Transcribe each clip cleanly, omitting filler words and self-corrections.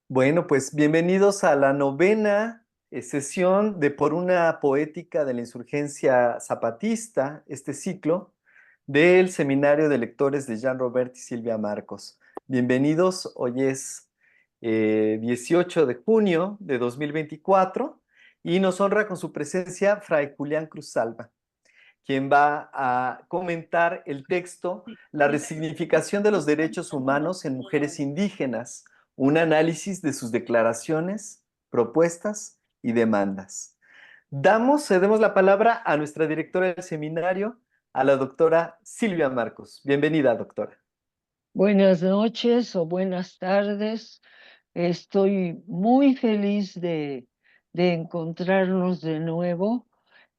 Bueno, pues bienvenidos a la novena sesión de Por una poética de la insurgencia zapatista, este ciclo del Seminario de Lectores de Jean Robert y Silvia Marcos. Bienvenidos, hoy es 18 de junio de 2024 y nos honra con su presencia Fray Julián Cruz Salva, quien va a comentar el texto La resignificación de los derechos humanos en mujeres indígenas, un análisis de sus declaraciones, propuestas y demandas. Cedemos la palabra a nuestra directora del seminario, a la doctora Silvia Marcos. Bienvenida, doctora. Buenas noches o buenas tardes. Estoy muy feliz de encontrarnos de nuevo.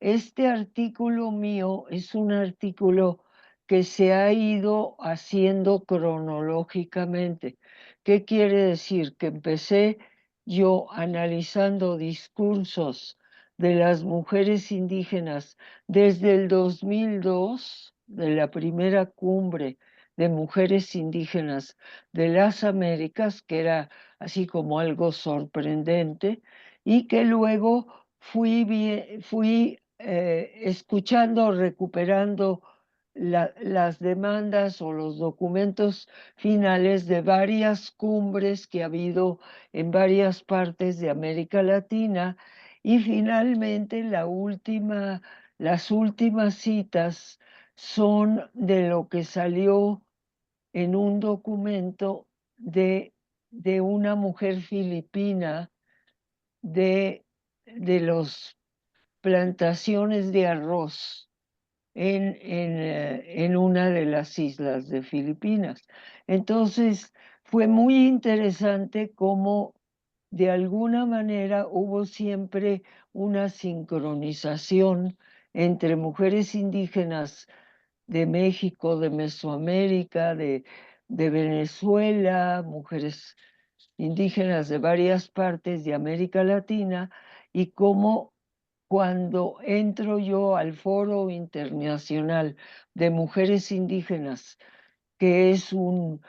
Este artículo mío es un artículo que se ha ido haciendo cronológicamente. ¿Qué quiere decir? Que empecé yo analizando discursos de las mujeres indígenas desde el 2002, de la primera cumbre de mujeres indígenas de las Américas, que era así como algo sorprendente, y que luego fui escuchando, recuperando las demandas o los documentos finales de varias cumbres que ha habido en varias partes de América Latina, y finalmente las últimas citas son de lo que salió en un documento de una mujer filipina de las plantaciones de arroz en una de las islas de Filipinas. Entonces, fue muy interesante cómo de alguna manera hubo siempre una sincronización entre mujeres indígenas de México, de Mesoamérica, de Venezuela, mujeres indígenas de varias partes de América Latina, y cómo cuando entro yo al Foro Internacional de Mujeres Indígenas, que es un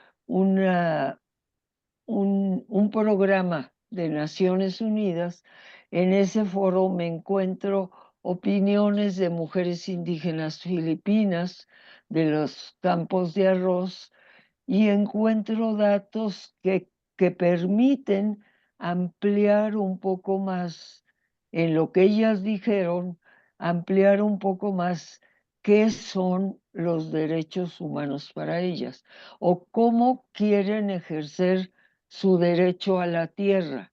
programa de Naciones Unidas, en ese foro me encuentro opiniones de mujeres indígenas filipinas de los campos de arroz, y encuentro datos que permiten ampliar un poco más en lo que ellas dijeron, ampliar un poco más qué son los derechos humanos para ellas o cómo quieren ejercer su derecho a la tierra,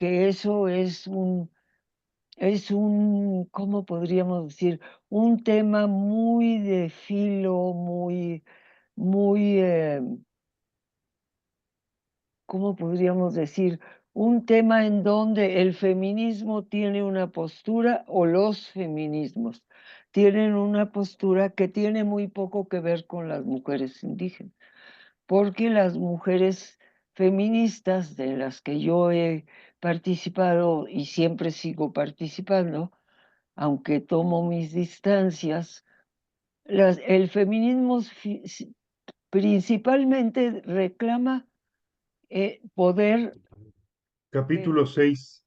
que eso ¿cómo podríamos decir? Un tema muy de filo, muy, ¿cómo podríamos decir? Un tema en donde el feminismo tiene una postura, o los feminismos tienen una postura que tiene muy poco que ver con las mujeres indígenas, porque las mujeres feministas de las que yo he participado y siempre sigo participando, aunque tomo mis distancias, el feminismo principalmente reclama poder. Capítulo 6.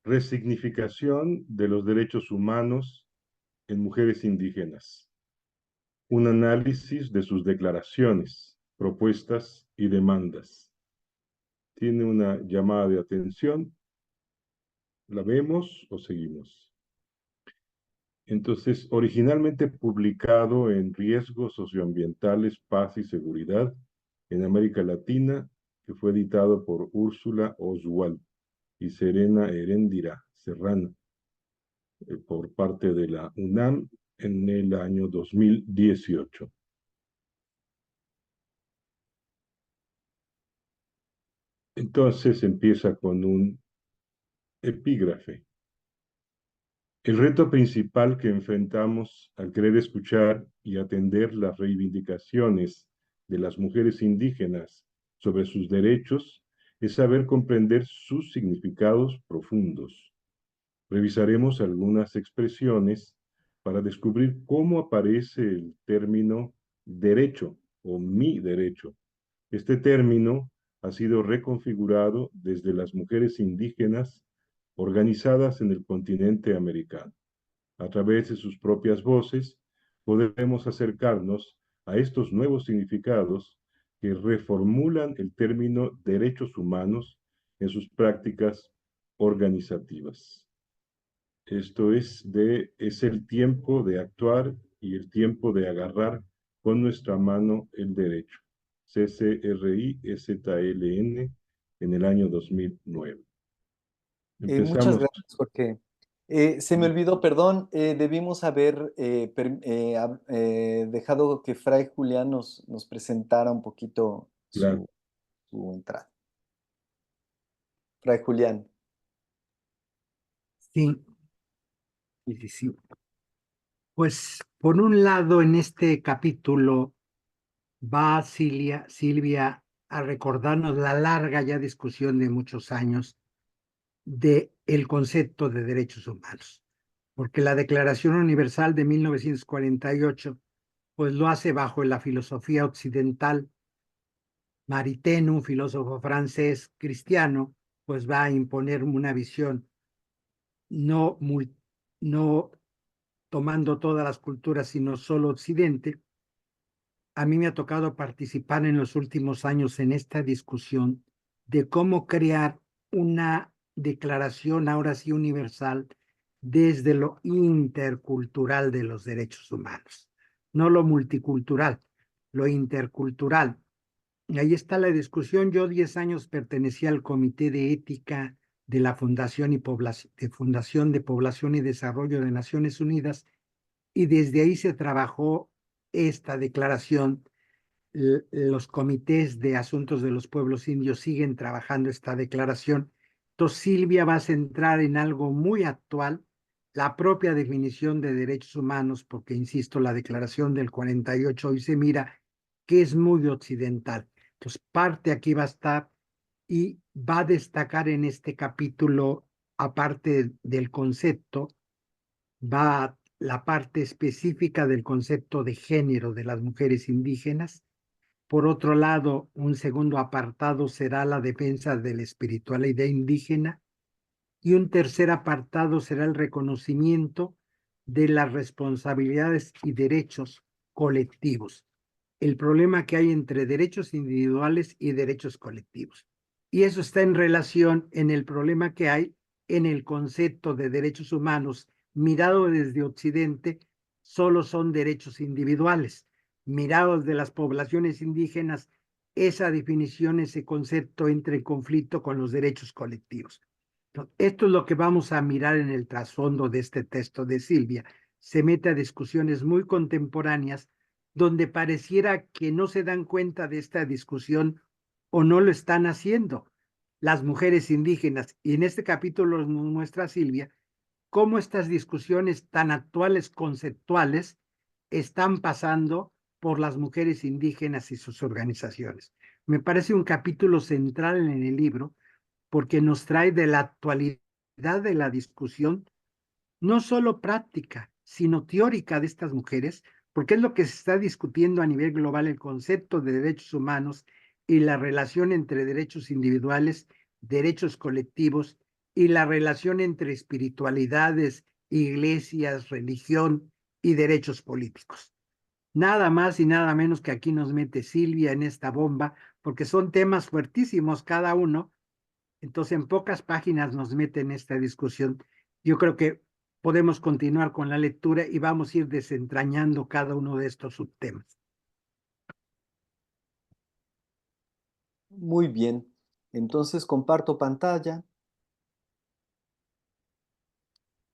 Resignificación de los derechos humanos en mujeres indígenas. Un análisis de sus declaraciones, propuestas y demandas. Tiene una llamada de atención. ¿La vemos o seguimos? Entonces, originalmente publicado en Riesgos Socioambientales, Paz y Seguridad en América Latina, que fue editado por Úrsula Oswald y Serena Heréndira Serrano, por parte de la UNAM en el año 2018. Entonces empieza con un epígrafe. El reto principal que enfrentamos al querer escuchar y atender las reivindicaciones de las mujeres indígenas sobre sus derechos es saber comprender sus significados profundos. Revisaremos algunas expresiones para descubrir cómo aparece el término derecho o mi derecho. Este término ha sido reconfigurado desde las mujeres indígenas organizadas en el continente americano. A través de sus propias voces, podemos acercarnos a estos nuevos significados que reformulan el término derechos humanos en sus prácticas organizativas. Esto es el tiempo de actuar y el tiempo de agarrar con nuestra mano el derecho. CCRI-STLN en el año 2009. Muchas Empezamos. gracias, Jorge. Se me olvidó, perdón, debimos haber dejado que Fray Julián nos presentara un poquito Claro. su entrada. Fray Julián. Sí, sí, sí. Pues por un lado, en este capítulo va Silvia a recordarnos la larga ya discusión de muchos años de el concepto de derechos humanos, porque la Declaración Universal de 1948 pues lo hace bajo la filosofía occidental. Maritain, un filósofo francés cristiano, pues va a imponer una visión no, no tomando todas las culturas, sino solo Occidente. A mí me ha tocado participar en los últimos años en esta discusión de cómo crear una declaración ahora sí universal desde lo intercultural de los derechos humanos, no lo multicultural, lo intercultural. Y ahí está la discusión. Yo 10 años pertenecía al Comité de Ética de la Fundación de Población y Desarrollo de Naciones Unidas, y desde ahí se trabajó esta declaración. Los comités de asuntos de los pueblos indios siguen trabajando esta declaración. Entonces, Silvia va a centrar en algo muy actual, la propia definición de derechos humanos, porque, insisto, la declaración del 48 hoy se mira que es muy occidental. Entonces, parte aquí va a estar y va a destacar en este capítulo, aparte del concepto, va la parte específica del concepto de género de las mujeres indígenas. Por otro lado, un segundo apartado será la defensa de la espiritualidad indígena, y un tercer apartado será el reconocimiento de las responsabilidades y derechos colectivos, el problema que hay entre derechos individuales y derechos colectivos. Y eso está en relación en el problema que hay en el concepto de derechos humanos. Mirado desde Occidente, solo son derechos individuales. Mirados de las poblaciones indígenas, esa definición, ese concepto entra en conflicto con los derechos colectivos. Esto es lo que vamos a mirar en el trasfondo de este texto de Silvia. Se mete a discusiones muy contemporáneas donde pareciera que no se dan cuenta de esta discusión o no lo están haciendo las mujeres indígenas. Y en este capítulo nos muestra Silvia cómo estas discusiones tan actuales, conceptuales, están pasando por las mujeres indígenas y sus organizaciones. Me parece un capítulo central en el libro, porque nos trae de la actualidad de la discusión, no solo práctica, sino teórica de estas mujeres, porque es lo que se está discutiendo a nivel global, el concepto de derechos humanos y la relación entre derechos individuales, derechos colectivos, y la relación entre espiritualidades, iglesias, religión y derechos políticos. Nada más y nada menos que aquí nos mete Silvia en esta bomba, porque son temas fuertísimos cada uno. Entonces, en pocas páginas nos mete en esta discusión. Yo creo que podemos continuar con la lectura y vamos a ir desentrañando cada uno de estos subtemas. Muy bien. Entonces comparto pantalla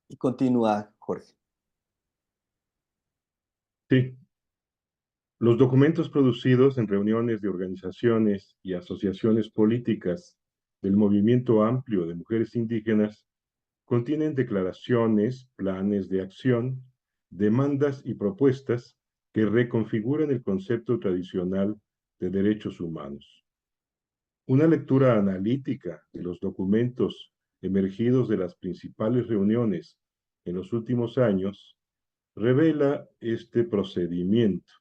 y continúa, Jorge. Sí. Los documentos producidos en reuniones de organizaciones y asociaciones políticas del movimiento amplio de mujeres indígenas contienen declaraciones, planes de acción, demandas y propuestas que reconfiguran el concepto tradicional de derechos humanos. Una lectura analítica de los documentos emergidos de las principales reuniones en los últimos años revela este procedimiento,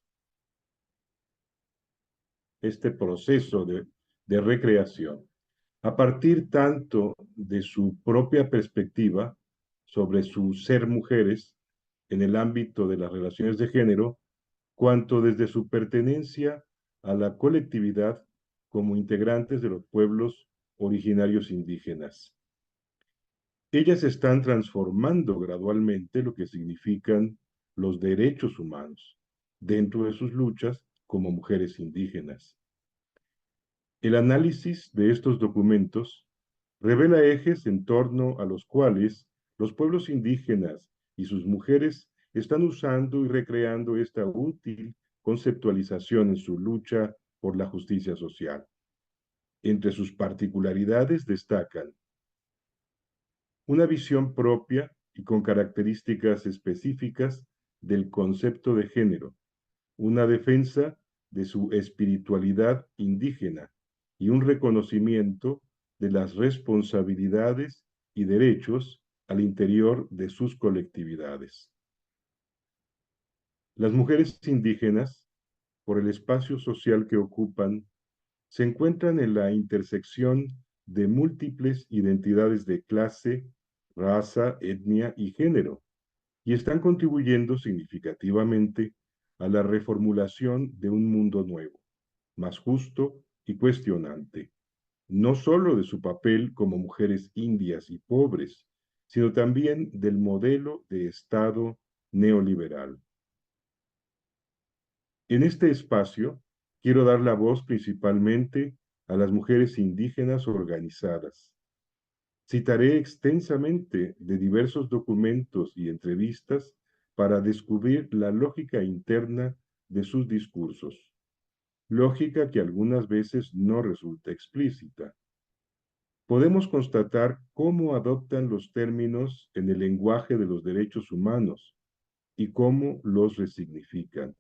este proceso de recreación, a partir tanto de su propia perspectiva sobre su ser mujeres en el ámbito de las relaciones de género, cuanto desde su pertenencia a la colectividad como integrantes de los pueblos originarios indígenas. Ellas están transformando gradualmente lo que significan los derechos humanos dentro de sus luchas como mujeres indígenas. El análisis de estos documentos revela ejes en torno a los cuales los pueblos indígenas y sus mujeres están usando y recreando esta útil conceptualización en su lucha por la justicia social. Entre sus particularidades destacan una visión propia y con características específicas del concepto de género, una defensa de su espiritualidad indígena y un reconocimiento de las responsabilidades y derechos al interior de sus colectividades. Las mujeres indígenas, por el espacio social que ocupan, se encuentran en la intersección de múltiples identidades de clase, raza, etnia y género, y están contribuyendo significativamente a la reformulación de un mundo nuevo, más justo y cuestionante, no solo de su papel como mujeres indias y pobres, sino también del modelo de Estado neoliberal. En este espacio, quiero dar la voz principalmente a las mujeres indígenas organizadas. Citaré extensamente de diversos documentos y entrevistas para descubrir la lógica interna de sus discursos, lógica que algunas veces no resulta explícita. Podemos constatar cómo adoptan los términos en el lenguaje de los derechos humanos y cómo los resignifican.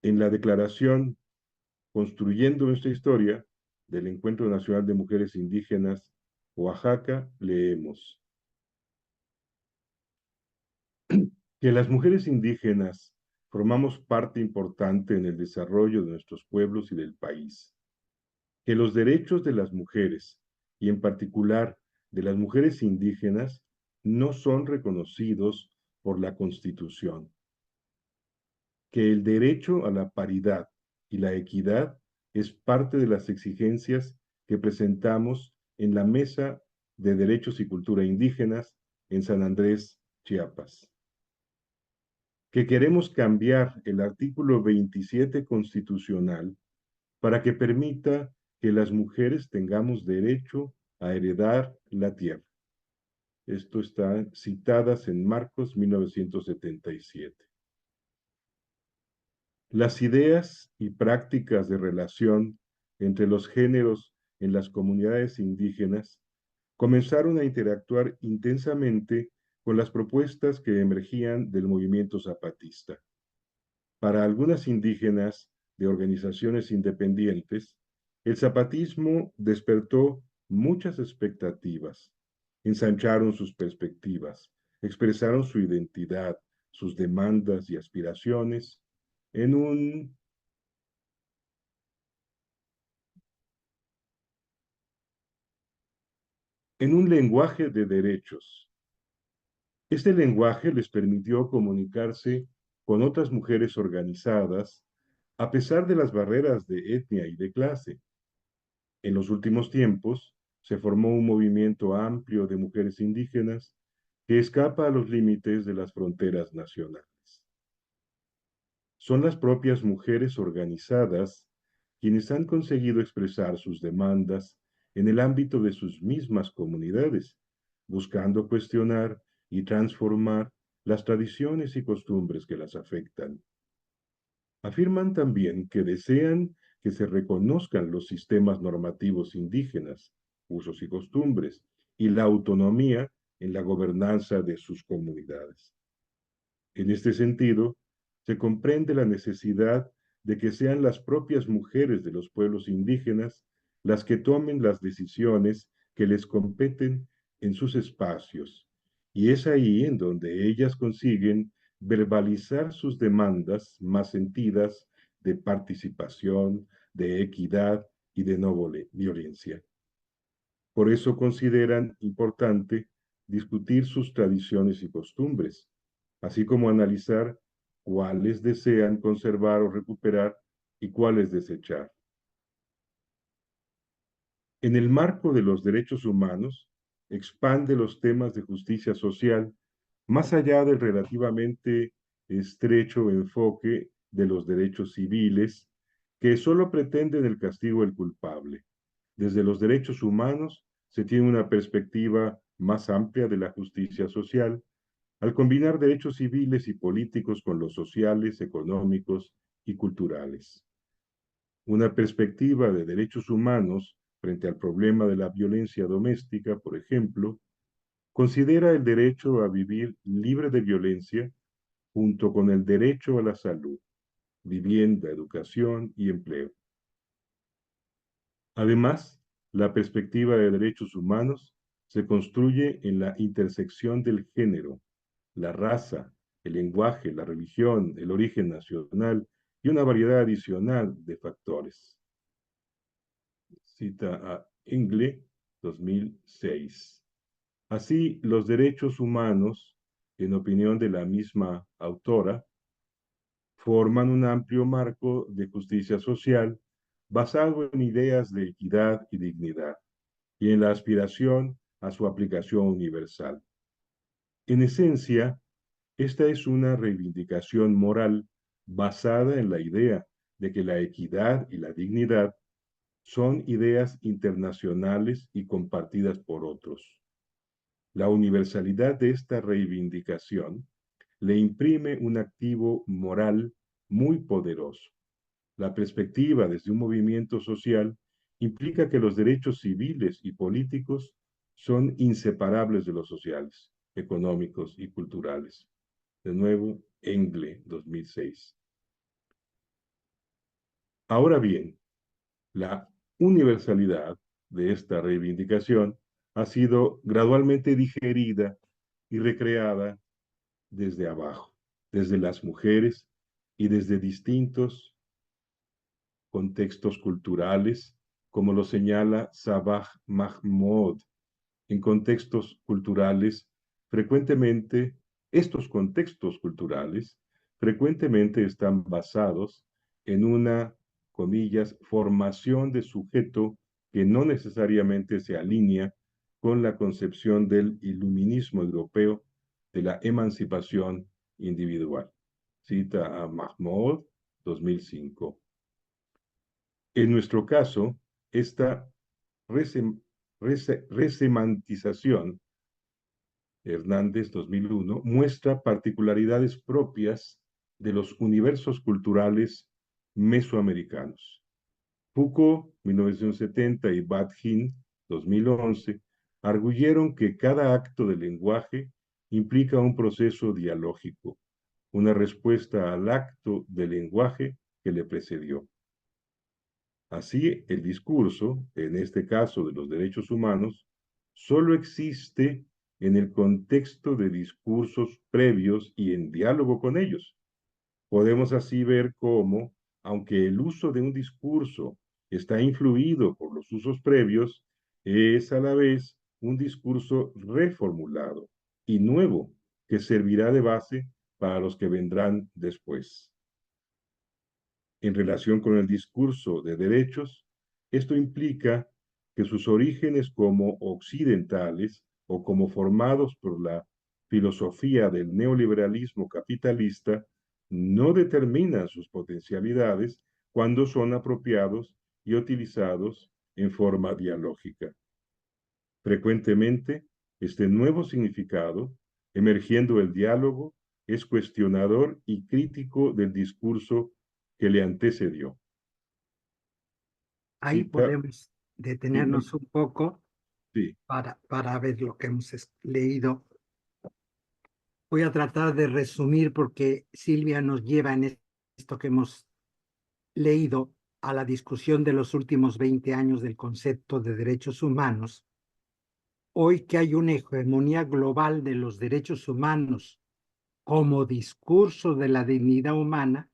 En la declaración Construyendo nuestra historia del Encuentro Nacional de Mujeres Indígenas Oaxaca, leemos que las mujeres indígenas formamos parte importante en el desarrollo de nuestros pueblos y del país, que los derechos de las mujeres, y en particular de las mujeres indígenas, no son reconocidos por la Constitución, que el derecho a la paridad y la equidad es parte de las exigencias que presentamos en la Mesa de Derechos y Cultura Indígenas en San Andrés, Chiapas. Que queremos cambiar el artículo 27 constitucional para que permita que las mujeres tengamos derecho a heredar la tierra. Esto está citadas en Marcos 1977. Las ideas y prácticas de relación entre los géneros en las comunidades indígenas comenzaron a interactuar intensamente con las propuestas que emergían del movimiento zapatista. Para algunas indígenas de organizaciones independientes, el zapatismo despertó muchas expectativas, ensancharon sus perspectivas, expresaron su identidad, sus demandas y aspiraciones en un lenguaje de derechos. Este lenguaje les permitió comunicarse con otras mujeres organizadas a pesar de las barreras de etnia y de clase. En los últimos tiempos se formó un movimiento amplio de mujeres indígenas que escapa a los límites de las fronteras nacionales. Son las propias mujeres organizadas quienes han conseguido expresar sus demandas en el ámbito de sus mismas comunidades, buscando cuestionar y transformar las tradiciones y costumbres que las afectan. Afirman también que desean que se reconozcan los sistemas normativos indígenas, usos y costumbres, y la autonomía en la gobernanza de sus comunidades. En este sentido, se comprende la necesidad de que sean las propias mujeres de los pueblos indígenas las que tomen las decisiones que les competen en sus espacios, y es ahí en donde ellas consiguen verbalizar sus demandas más sentidas de participación, de equidad y de no violencia. Por eso consideran importante discutir sus tradiciones y costumbres, así como analizar cuáles desean conservar o recuperar y cuáles desechar. En el marco de los derechos humanos, expande los temas de justicia social más allá del relativamente estrecho enfoque de los derechos civiles que solo pretenden el castigo del culpable. Desde los derechos humanos se tiene una perspectiva más amplia de la justicia social, al combinar derechos civiles y políticos con los sociales, económicos y culturales. Una perspectiva de derechos humanos frente al problema de la violencia doméstica, por ejemplo, considera el derecho a vivir libre de violencia junto con el derecho a la salud, vivienda, educación y empleo. Además, la perspectiva de derechos humanos se construye en la intersección del género, la raza, el lenguaje, la religión, el origen nacional y una variedad adicional de factores. Cita a Ingle, 2006. Así, los derechos humanos, en opinión de la misma autora, forman un amplio marco de justicia social basado en ideas de equidad y dignidad y en la aspiración a su aplicación universal. En esencia, esta es una reivindicación moral basada en la idea de que la equidad y la dignidad son ideas internacionales y compartidas por otros. La universalidad de esta reivindicación le imprime un activo moral muy poderoso. La perspectiva desde un movimiento social implica que los derechos civiles y políticos son inseparables de los sociales, económicos y culturales. De nuevo, Engle, 2006. Ahora bien, la universalidad de esta reivindicación ha sido gradualmente digerida y recreada desde abajo, desde las mujeres y desde distintos contextos culturales, como lo señala Sabah Mahmoud. En contextos culturales, frecuentemente, estos contextos culturales frecuentemente están basados en una, comillas, formación de sujeto que no necesariamente se alinea con la concepción del iluminismo europeo de la emancipación individual. Cita a Mahmoud, 2005. En nuestro caso, esta resemantización, Hernández 2001, muestra particularidades propias de los universos culturales mesoamericanos. Foucault, 1970, y Badin, 2011, arguyeron que cada acto del lenguaje implica un proceso dialógico, una respuesta al acto del lenguaje que le precedió. Así, el discurso, en este caso de los derechos humanos, solo existe en el contexto de discursos previos y en diálogo con ellos. Podemos así ver cómo, aunque el uso de un discurso está influido por los usos previos, es a la vez un discurso reformulado y nuevo que servirá de base para los que vendrán después. En relación con el discurso de derechos, esto implica que sus orígenes como occidentales o como formados por la filosofía del neoliberalismo capitalista no determinan sus potencialidades cuando son apropiados y utilizados en forma dialógica. Frecuentemente, este nuevo significado, emergiendo el diálogo, es cuestionador y crítico del discurso que le antecedió. Ahí Cita, podemos detenernos un poco sí, para ver lo que hemos leído. Voy a tratar de resumir porque Silvia nos lleva en esto que hemos leído a la discusión de los últimos 20 años del concepto de derechos humanos. Hoy que hay una hegemonía global de los derechos humanos como discurso de la dignidad humana,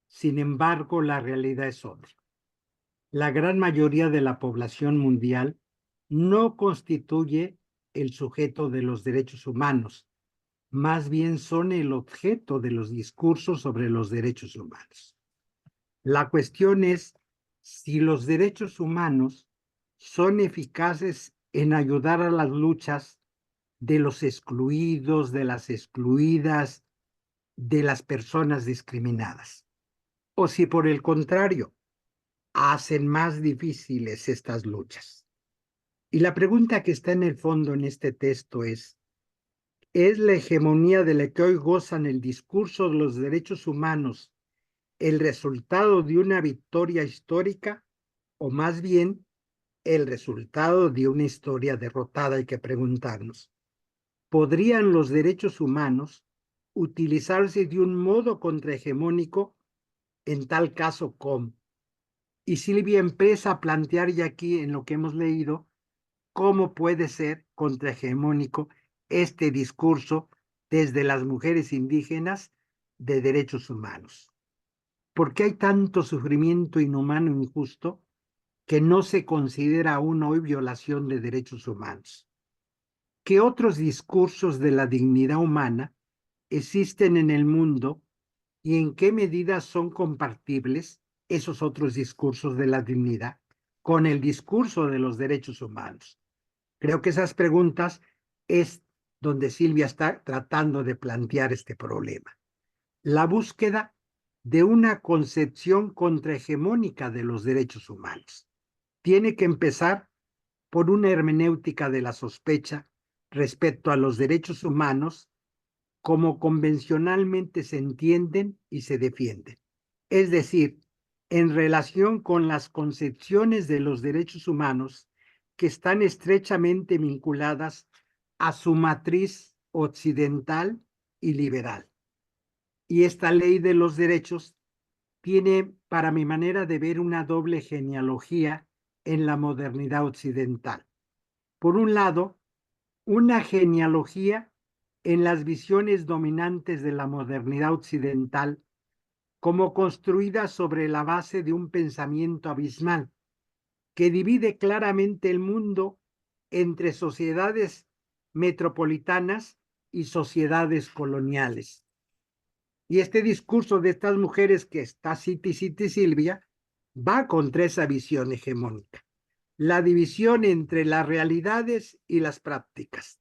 sin embargo, la realidad es otra. la gran mayoría de la población mundial no constituye el sujeto de los derechos humanos, más bien son el objeto de los discursos sobre los derechos humanos. La cuestión es si los derechos humanos son eficaces en ayudar a las luchas de los excluidos, de las excluidas, de las personas discriminadas, o si por el contrario hacen más difíciles estas luchas. Y la pregunta que está en el fondo en este texto ¿es la hegemonía de la que hoy gozan el discurso de los derechos humanos el resultado de una victoria histórica o más bien el resultado de una historia derrotada? Hay que preguntarnos, ¿podrían los derechos humanos utilizarse de un modo contrahegemónico? En tal caso, ¿cómo? Y Silvia empieza a plantear ya aquí en lo que hemos leído cómo puede ser contrahegemónico este discurso desde las mujeres indígenas de derechos humanos. ¿Por qué hay tanto sufrimiento inhumano e injusto que no se considera aún hoy violación de derechos humanos? ¿Qué otros discursos de la dignidad humana existen en el mundo y en qué medida son compatibles esos otros discursos de la dignidad con el discurso de los derechos humanos? Creo que esas preguntas es donde Silvia está tratando de plantear este problema. La búsqueda de una concepción contrahegemónica de los derechos humanos tiene que empezar por una hermenéutica de la sospecha respecto a los derechos humanos como convencionalmente se entienden y se defienden. Es decir, en relación con las concepciones de los derechos humanos que están estrechamente vinculadas a su matriz occidental y liberal. Y esta ley de los derechos tiene, para mi manera de ver, una doble genealogía en la modernidad occidental. Por un lado, una genealogía en las visiones dominantes de la modernidad occidental como construida sobre la base de un pensamiento abismal que divide claramente el mundo entre sociedades metropolitanas y sociedades coloniales. Y este discurso de estas mujeres que está Citi Silvia va contra esa visión hegemónica, la división entre las realidades y las prácticas,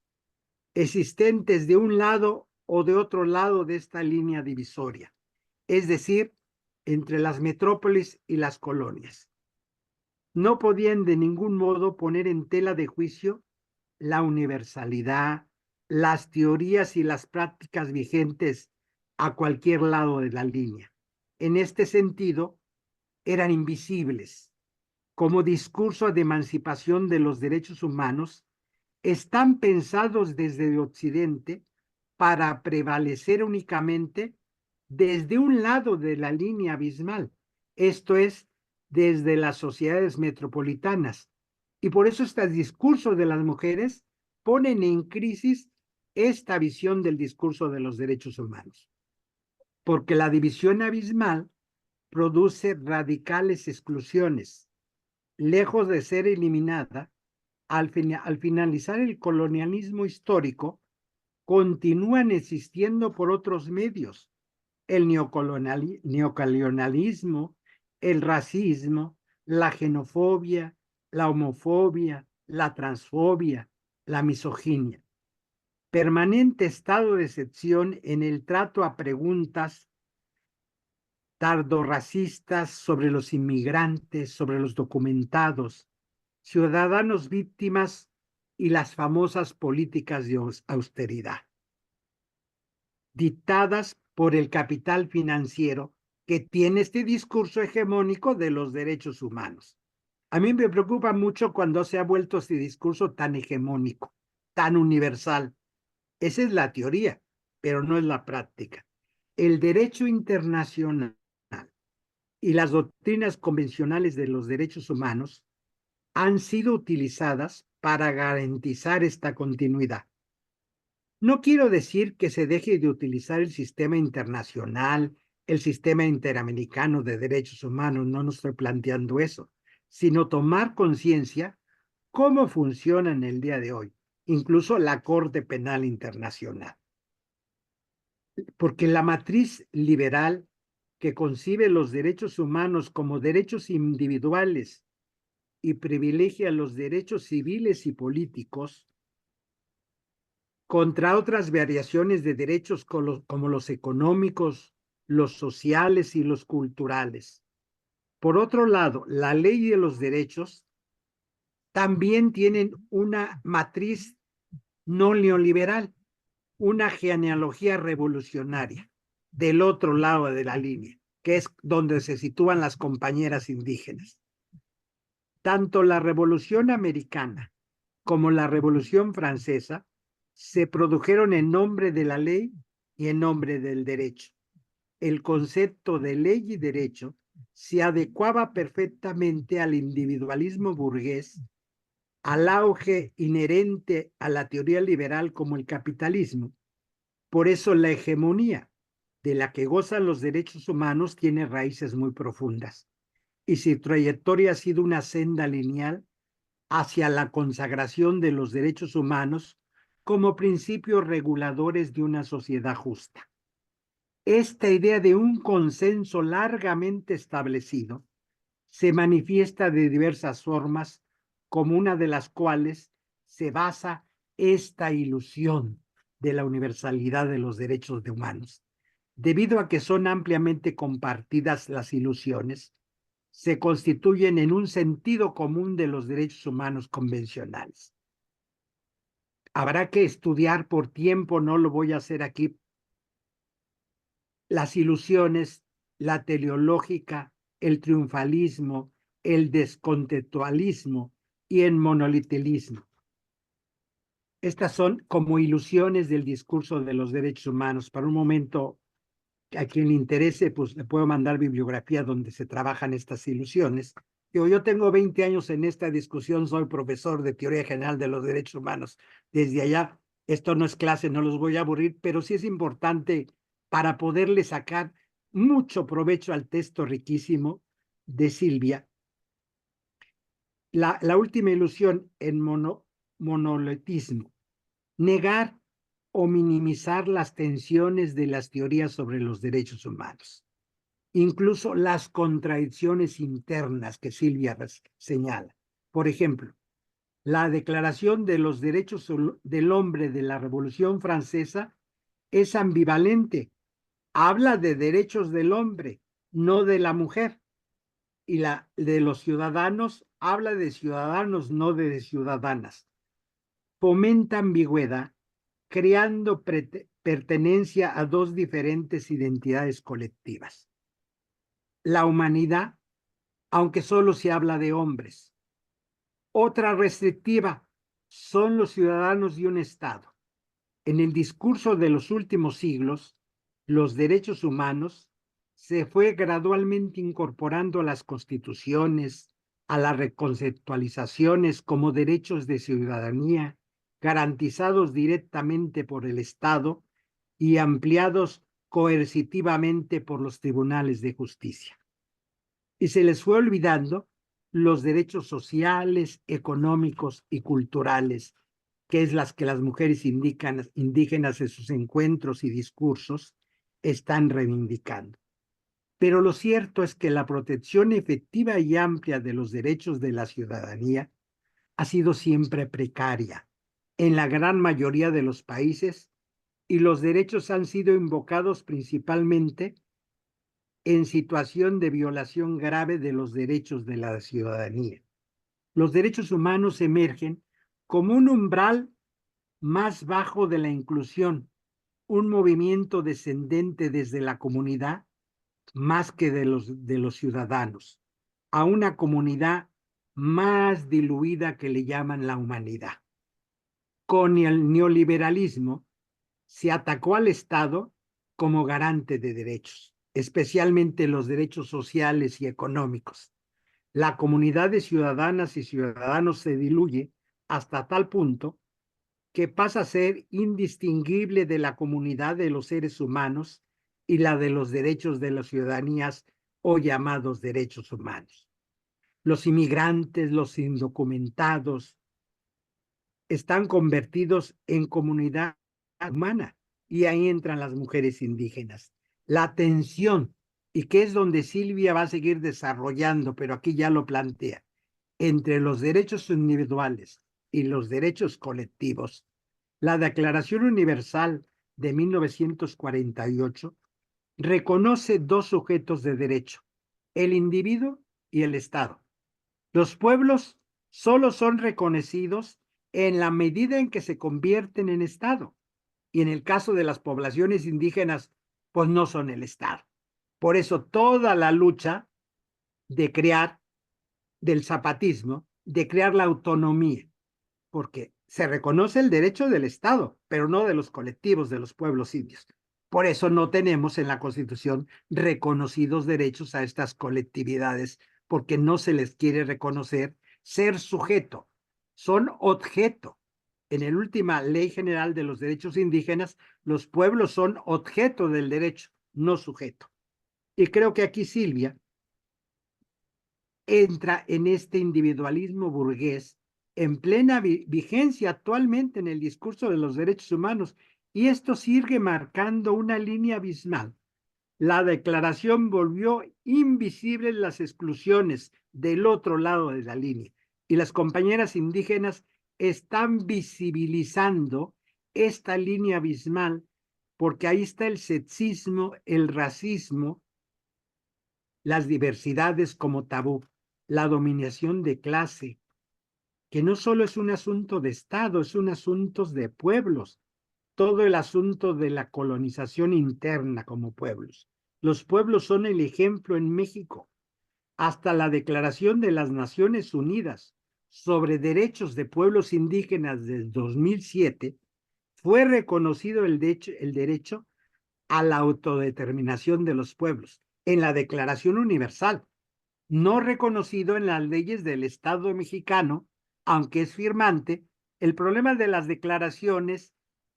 existentes de un lado o de otro lado de esta línea divisoria, es decir, entre las metrópolis y las colonias. No podían de ningún modo poner en tela de juicio la universalidad, las teorías y las prácticas vigentes a cualquier lado de la línea. En este sentido, eran invisibles. Como discurso de emancipación de los derechos humanos, están pensados desde Occidente para prevalecer únicamente desde un lado de la línea abismal, esto es, desde las sociedades metropolitanas. Y por eso este discurso de las mujeres ponen en crisis esta visión del discurso de los derechos humanos, porque la división abismal produce radicales exclusiones. Lejos de ser eliminada, al finalizar el colonialismo histórico, continúan existiendo por otros medios: el neocolonialismo, el racismo, la xenofobia, la homofobia, la transfobia, la misoginia. Permanente estado de excepción en el trato a preguntas tardorracistas sobre los inmigrantes, sobre los documentados, ciudadanos víctimas y las famosas políticas de austeridad, dictadas por el capital financiero que tiene este discurso hegemónico de los derechos humanos. A mí me preocupa mucho cuando se ha vuelto este discurso tan hegemónico, tan universal. Esa es la teoría, pero no es la práctica. El derecho internacional y las doctrinas convencionales de los derechos humanos han sido utilizadas para garantizar esta continuidad. No quiero decir que se deje de utilizar el sistema internacional, el sistema interamericano de derechos humanos, no estoy planteando eso, sino tomar conciencia cómo funciona en el día de hoy, incluso la Corte Penal Internacional. Porque la matriz liberal que concibe los derechos humanos como derechos individuales y privilegia los derechos civiles y políticos contra otras variaciones de derechos como los económicos, los sociales y los culturales. Por otro lado, la ley de los derechos también tienen una matriz no neoliberal, una genealogía revolucionaria del otro lado de la línea, que es donde se sitúan las compañeras indígenas. Tanto la Revolución Americana como la Revolución Francesa se produjeron en nombre de la ley y en nombre del derecho. El concepto de ley y derecho se adecuaba perfectamente al individualismo burgués, al auge inherente a la teoría liberal como el capitalismo. Por eso la hegemonía de la que gozan los derechos humanos tiene raíces muy profundas y su trayectoria ha sido una senda lineal hacia la consagración de los derechos humanos como principios reguladores de una sociedad justa. Esta idea de un consenso largamente establecido se manifiesta de diversas formas, como una de las cuales se basa esta ilusión de la universalidad de los derechos humanos. Debido a que son ampliamente compartidas las ilusiones, se constituyen en un sentido común de los derechos humanos convencionales. Habrá que estudiar por tiempo, no lo voy a hacer aquí, las ilusiones, la teleológica, el triunfalismo, el descontextualismo y el monoliterismo. Estas son como ilusiones del discurso de los derechos humanos. Para un momento, a quien le interese, pues le puedo mandar bibliografía donde se trabajan estas ilusiones. Yo tengo 20 años en esta discusión, soy profesor de Teoría General de los Derechos Humanos. Desde allá, esto no es clase, no los voy a aburrir, pero sí es importante para poderle sacar mucho provecho al texto riquísimo de Silvia. La última ilusión en monolitismo, negar o minimizar las tensiones de las teorías sobre los derechos humanos, incluso las contradicciones internas que Silvia señala. Por ejemplo, la Declaración de los Derechos del Hombre de la Revolución Francesa es ambivalente. Habla de derechos del hombre, no de la mujer. Y la de los ciudadanos habla de ciudadanos, no de ciudadanas. Fomenta ambigüedad, creando pertenencia a dos diferentes identidades colectivas. La humanidad, aunque solo se habla de hombres. Otra restrictiva son los ciudadanos de un Estado. En el discurso de los últimos siglos, los derechos humanos se fue gradualmente incorporando a las constituciones, a las reconceptualizaciones como derechos de ciudadanía, garantizados directamente por el Estado y ampliados coercitivamente por los tribunales de justicia. Y se les fue olvidando los derechos sociales, económicos y culturales, que es las que las mujeres indígenas en sus encuentros y discursos están reivindicando. Pero lo cierto es que la protección efectiva y amplia de los derechos de la ciudadanía ha sido siempre precaria en la gran mayoría de los países y los derechos han sido invocados principalmente en situación de violación grave de los derechos de la ciudadanía. Los derechos humanos emergen como un umbral más bajo de la inclusión, un movimiento descendente desde la comunidad más que de los ciudadanos, a una comunidad más diluida que le llaman la humanidad. Con el neoliberalismo se atacó al Estado como garante de derechos, especialmente los derechos sociales y económicos. La comunidad de ciudadanas y ciudadanos se diluye hasta tal punto que pasa a ser indistinguible de la comunidad de los seres humanos y la de los derechos de las ciudadanías o llamados derechos humanos. los inmigrantes, los indocumentados, están convertidos en comunidad humana y ahí entran las mujeres indígenas. La tensión, y que es donde Silvia va a seguir desarrollando, pero aquí ya lo plantea, entre los derechos individuales y los derechos colectivos. La Declaración Universal de 1948 reconoce dos sujetos de derecho, el individuo y el Estado. Los pueblos solo son reconocidos en la medida en que se convierten en Estado. Y en el caso de las poblaciones indígenas, pues no son el Estado. Por eso toda la lucha de crear, del zapatismo, de crear la autonomía, porque se reconoce el derecho del Estado, pero no de los colectivos de los pueblos indios. Por eso no tenemos en la Constitución reconocidos derechos a estas colectividades, porque no se les quiere reconocer ser sujeto, son objeto. En la última Ley General de los Derechos Indígenas, los pueblos son objeto del derecho, no sujeto. Y creo que aquí Silvia entra en este individualismo burgués en plena vigencia actualmente en el discurso de los derechos humanos, y esto sigue marcando una línea abismal. La declaración volvió invisibles las exclusiones del otro lado de la línea, y las compañeras indígenas están visibilizando esta línea abismal, porque ahí está el sexismo, el racismo, las diversidades como tabú, la dominación de clase, que no solo es un asunto de Estado, es un asunto de pueblos, todo el asunto de la colonización interna como pueblos. Los pueblos son el ejemplo en México. Hasta la Declaración de las Naciones Unidas sobre Derechos de Pueblos Indígenas del 2007 fue reconocido el derecho a la autodeterminación de los pueblos en la Declaración Universal, no reconocido en las leyes del Estado mexicano, aunque es firmante. El problema de las declaraciones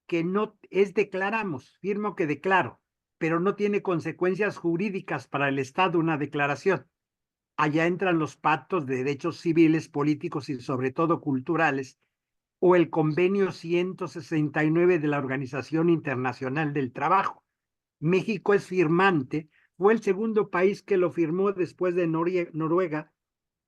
que no es declaramos, firmo que declaro, pero no tiene consecuencias jurídicas para el Estado una declaración. Allá entran los pactos de derechos civiles, políticos y sobre todo culturales, o el convenio 169 de la Organización Internacional del Trabajo. México es firmante, fue el segundo país que lo firmó después de Noruega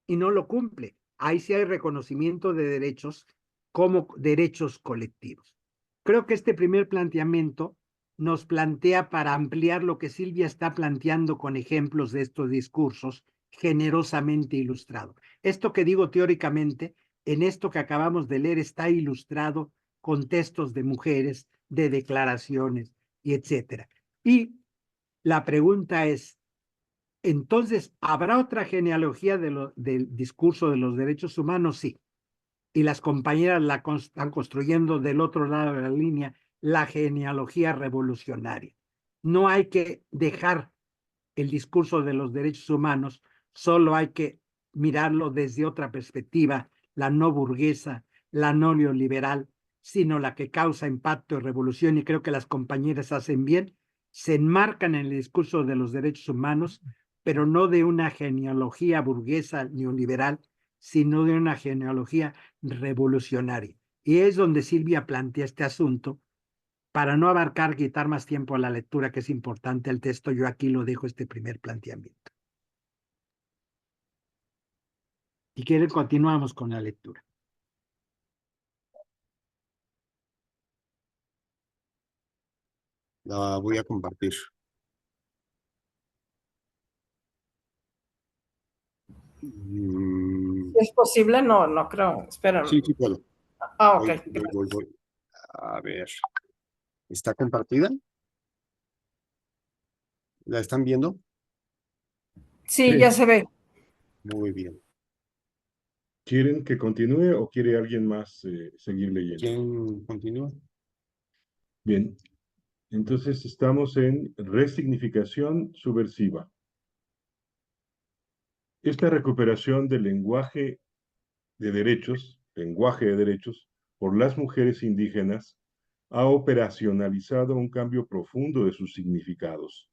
y no lo cumple. Ahí sí hay reconocimiento de derechos como derechos colectivos. Creo que este primer planteamiento nos plantea para ampliar lo que Silvia está planteando con ejemplos de estos discursos generosamente ilustrado. Esto que digo teóricamente, en esto que acabamos de leer está ilustrado con textos de mujeres, de declaraciones y etcétera. Y la pregunta es, entonces, ¿habrá otra genealogía del discurso de los derechos humanos? Sí. Y las compañeras están construyendo del otro lado de la línea la genealogía revolucionaria. No hay que dejar el discurso de los derechos humanos, solo hay que mirarlo desde otra perspectiva, la no burguesa, la no neoliberal, sino la que causa impacto y revolución, y creo que las compañeras hacen bien, se enmarcan en el discurso de los derechos humanos, pero no de una genealogía burguesa neoliberal, sino de una genealogía revolucionaria. Y es donde Silvia plantea este asunto. Para no abarcar, quitar más tiempo a la lectura, que es importante el texto, yo aquí lo dejo este primer planteamiento. Y quieren, continuamos con la lectura. La voy a compartir. ¿Es posible? No, no creo. Espérame. Sí, sí puedo. Ah, ok. Voy. A ver. ¿Está compartida? ¿La están viendo? Sí, ya se ve. Muy bien. ¿Quieren que continúe o quiere alguien más seguir leyendo? ¿Quién continúa? Bien, entonces estamos en resignificación subversiva. Esta recuperación del lenguaje de derechos, por las mujeres indígenas ha operacionalizado un cambio profundo de sus significados.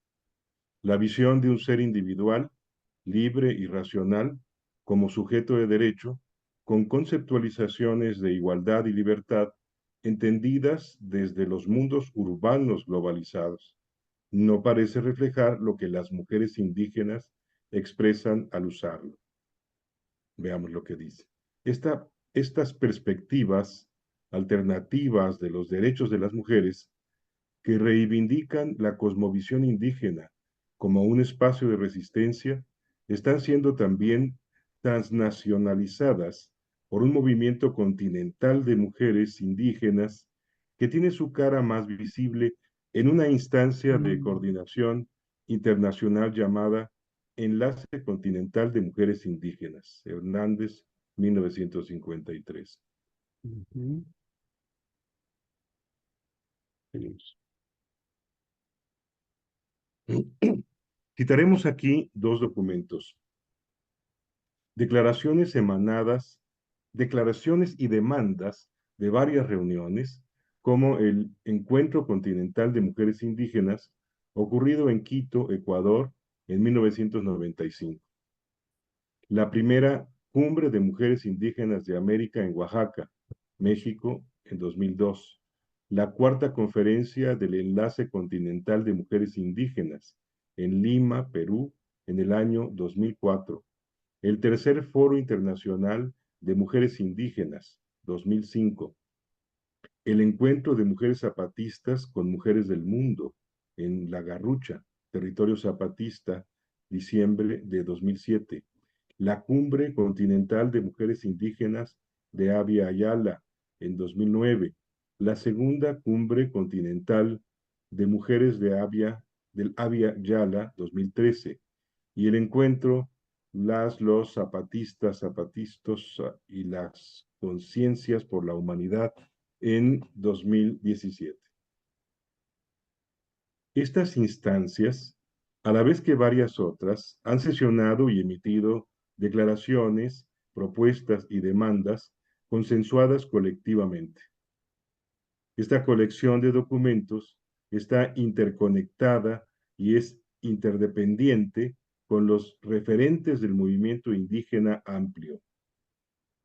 La visión de un ser individual, libre y racional, como sujeto de derecho, con conceptualizaciones de igualdad y libertad entendidas desde los mundos urbanos globalizados. No parece reflejar lo que las mujeres indígenas expresan al usarlo. Veamos lo que dice. Estas perspectivas alternativas de los derechos de las mujeres que reivindican la cosmovisión indígena como un espacio de resistencia, están siendo también transnacionalizadas por un movimiento continental de mujeres indígenas que tiene su cara más visible en una instancia de coordinación internacional llamada Enlace Continental de Mujeres Indígenas, Hernández, 1953. Ujú. Tenemos. Citaremos aquí dos documentos. Declaraciones emanadas, declaraciones y demandas de varias reuniones, como el Encuentro Continental de Mujeres Indígenas, ocurrido en Quito, Ecuador, en 1995. La primera Cumbre de Mujeres Indígenas de América en Oaxaca, México, en 2002. La cuarta Conferencia del Enlace Continental de Mujeres Indígenas, en Lima, Perú, en el año 2004. El tercer Foro Internacional de Mujeres Indígenas, 2005. El Encuentro de Mujeres Zapatistas con Mujeres del Mundo, en La Garrucha, Territorio Zapatista, diciembre de 2007. La Cumbre Continental de Mujeres Indígenas de Abya Yala, en 2009. La segunda Cumbre Continental de Mujeres del Abya Yala, 2013. Y el encuentro los zapatistas, zapatistas y las conciencias por la humanidad en 2017. Estas instancias, a la vez que varias otras, han sesionado y emitido declaraciones, propuestas y demandas consensuadas colectivamente. Esta colección de documentos está interconectada y es interdependiente con los referentes del movimiento indígena amplio.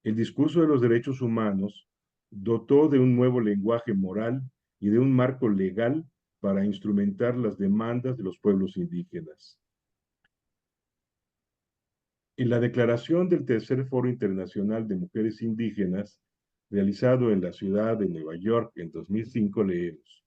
El discurso de los derechos humanos dotó de un nuevo lenguaje moral y de un marco legal para instrumentar las demandas de los pueblos indígenas. En la declaración del Tercer Foro Internacional de Mujeres Indígenas, realizado en la ciudad de Nueva York en 2005, leemos: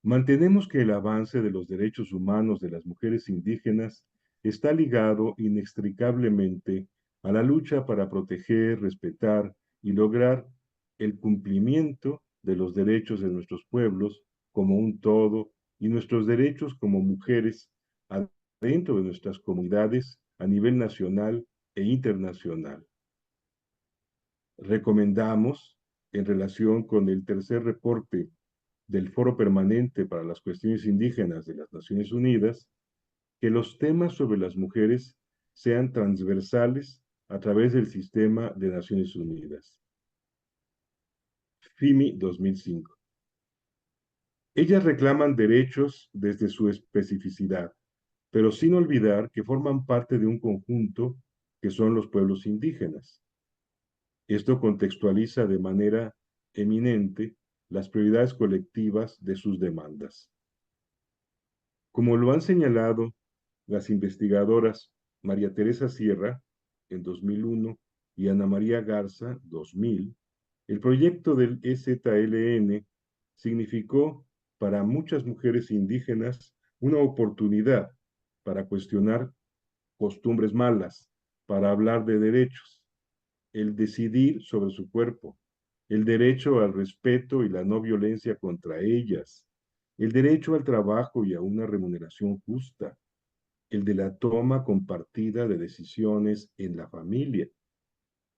mantenemos que el avance de los derechos humanos de las mujeres indígenas está ligado inextricablemente a la lucha para proteger, respetar y lograr el cumplimiento de los derechos de nuestros pueblos como un todo y nuestros derechos como mujeres dentro de nuestras comunidades a nivel nacional e internacional. Recomendamos, en relación con el tercer reporte del Foro Permanente para las Cuestiones Indígenas de las Naciones Unidas, que los temas sobre las mujeres sean transversales a través del sistema de Naciones Unidas. FIMI 2005. Ellas reclaman derechos desde su especificidad, pero sin olvidar que forman parte de un conjunto que son los pueblos indígenas. Esto contextualiza de manera eminente las prioridades colectivas de sus demandas. Como lo han señalado las investigadoras María Teresa Sierra, en 2001, y Ana María Garza, 2000, el proyecto del EZLN significó para muchas mujeres indígenas una oportunidad para cuestionar costumbres malas, para hablar de derechos, el decidir sobre su cuerpo, el derecho al respeto y la no violencia contra ellas, el derecho al trabajo y a una remuneración justa, el de la toma compartida de decisiones en la familia,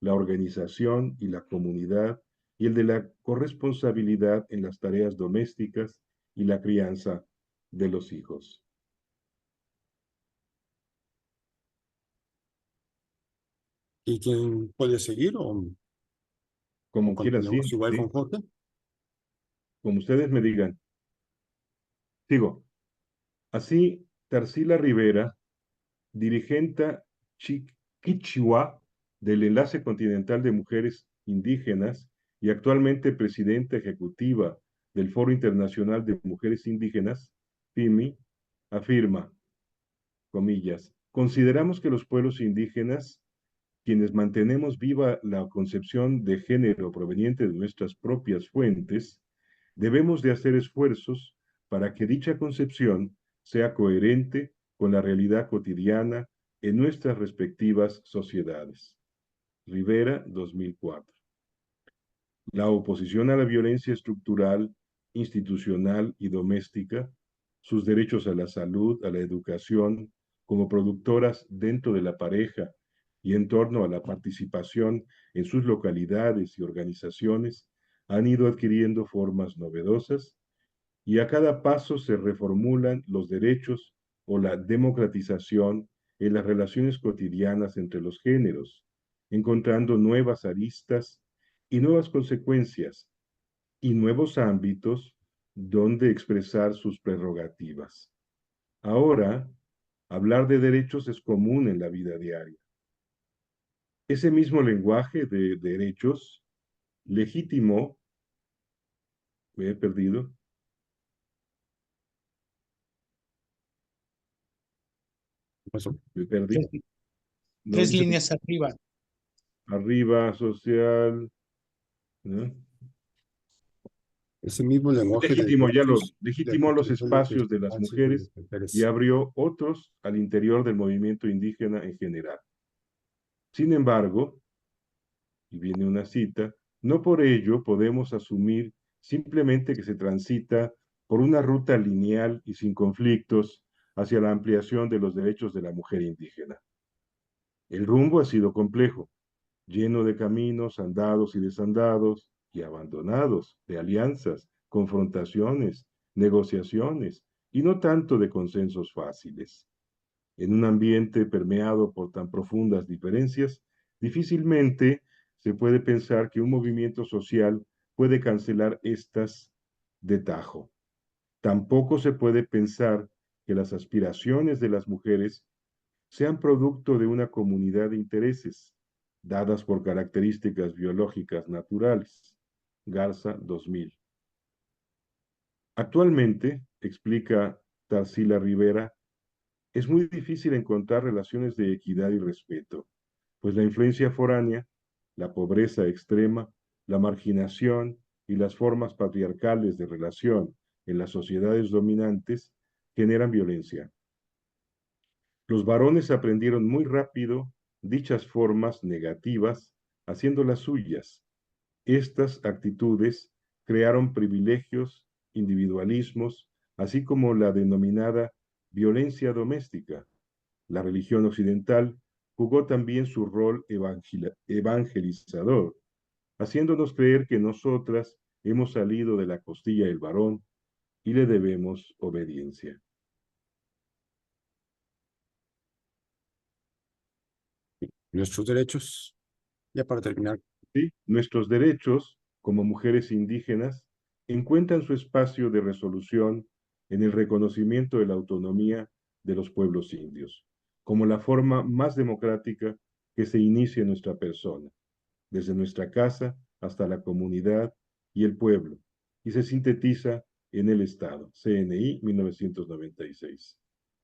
la organización y la comunidad, y el de la corresponsabilidad en las tareas domésticas y la crianza de los hijos. ¿Y quién puede seguir Como o quieran, sí, continuamos igual sí, con Jorge? como ustedes me digan. Sigo. Así, Tarsila Rivera, dirigente Quichua del Enlace Continental de Mujeres Indígenas y actualmente presidenta ejecutiva del Foro Internacional de Mujeres Indígenas, FIMI, afirma, comillas, consideramos que los pueblos indígenas, quienes mantenemos viva la concepción de género proveniente de nuestras propias fuentes, debemos de hacer esfuerzos para que dicha concepción sea coherente con la realidad cotidiana en nuestras respectivas sociedades. Rivera, 2004. La oposición a la violencia estructural, institucional y doméstica, sus derechos a la salud, a la educación, como productoras dentro de la pareja y en torno a la participación en sus localidades y organizaciones, han ido adquiriendo formas novedosas y a cada paso se reformulan los derechos o la democratización en las relaciones cotidianas entre los géneros, encontrando nuevas aristas y nuevas consecuencias y nuevos ámbitos donde expresar sus prerrogativas. Ahora, hablar de derechos es común en la vida diaria. Ese mismo lenguaje de derechos legitimó, me he perdido, Pasó. me perdí. No, Tres líneas arriba. arriba, social, ¿no? Ese mismo lenguaje de Legitimó derechos legitimó los espacios de las mujeres y y abrió otros al interior del movimiento indígena en general. Sin embargo, y viene una cita, no por ello podemos asumir simplemente que se transita por una ruta lineal y sin conflictos hacia la ampliación de los derechos de la mujer indígena. El rumbo ha sido complejo, lleno de caminos andados y desandados y abandonados, de alianzas, confrontaciones, negociaciones y no tanto de consensos fáciles. En un ambiente permeado por tan profundas diferencias, difícilmente se puede pensar que un movimiento social puede cancelar estas de tajo. Tampoco se puede pensar que las aspiraciones de las mujeres sean producto de una comunidad de intereses, dadas por características biológicas naturales. Garza, 2000. Actualmente, explica Tarsila Rivera, es muy difícil encontrar relaciones de equidad y respeto, pues la influencia foránea, la pobreza extrema, la marginación y las formas patriarcales de relación en las sociedades dominantes generan violencia. Los varones aprendieron muy rápido dichas formas negativas, haciéndolas suyas. Estas actitudes crearon privilegios, individualismos, así como la denominada violencia doméstica. La religión occidental jugó también su rol evangelizador, haciéndonos creer que nosotras hemos salido de la costilla del varón y le debemos obediencia. nuestros derechos, ya para terminar, ¿Sí? Nuestros derechos, como mujeres indígenas, encuentran su espacio de resolución en el reconocimiento de la autonomía de los pueblos indios, como la forma más democrática que se inicia en nuestra persona, desde nuestra casa hasta la comunidad y el pueblo, y se sintetiza en el Estado, CNI 1996.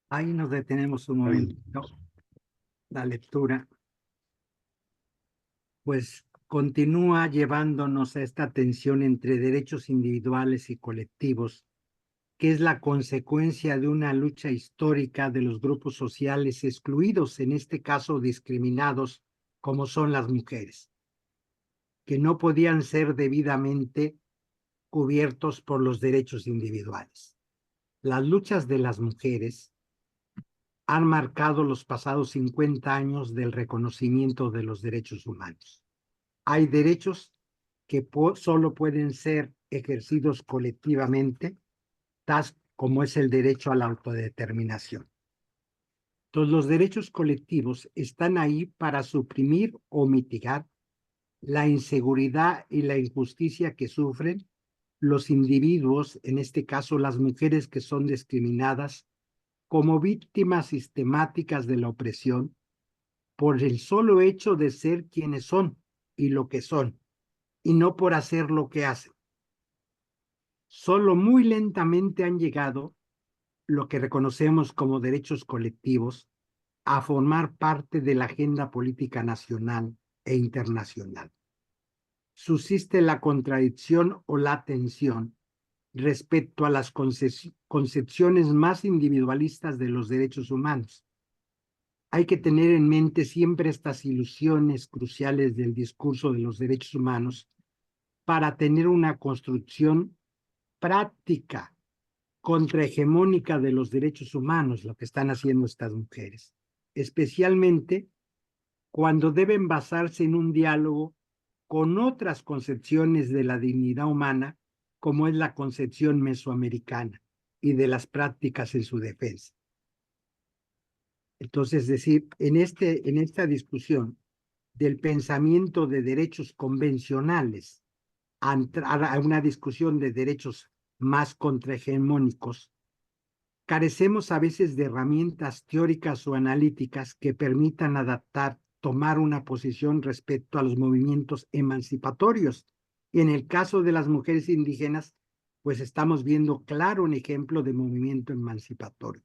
Ahí nos detenemos un momentito. La lectura, pues continúa llevándonos a esta tensión entre derechos individuales y colectivos, que es la consecuencia de una lucha histórica de los grupos sociales excluidos, en este caso discriminados, como son las mujeres, que no podían ser debidamente cubiertos por los derechos individuales. Las luchas de las mujeres han marcado los pasados 50 años del reconocimiento de los derechos humanos. Hay derechos que solo pueden ser ejercidos colectivamente, tal como es el derecho a la autodeterminación. Entonces, los derechos colectivos están ahí para suprimir o mitigar la inseguridad y la injusticia que sufren los individuos, en este caso las mujeres que son discriminadas como víctimas sistemáticas de la opresión por el solo hecho de ser quienes son y lo que son, y no por hacer lo que hacen. Solo muy lentamente han llegado lo que reconocemos como derechos colectivos a formar parte de la agenda política nacional e internacional. Subsiste la contradicción o la tensión respecto a las concepciones más individualistas de los derechos humanos. Hay que tener en mente siempre estas ilusiones cruciales del discurso de los derechos humanos para tener una construcción práctica contrahegemónica de los derechos humanos, lo que están haciendo estas mujeres, especialmente cuando deben basarse en un diálogo con otras concepciones de la dignidad humana, como es la concepción mesoamericana y de las prácticas en su defensa. Entonces, es decir, en esta discusión del pensamiento de derechos convencionales a entrar a una discusión de derechos más contrahegemónicos, carecemos a veces de herramientas teóricas o analíticas que permitan tomar una posición respecto a los movimientos emancipatorios. Y en el caso de las mujeres indígenas, pues estamos viendo claro un ejemplo de movimiento emancipatorio,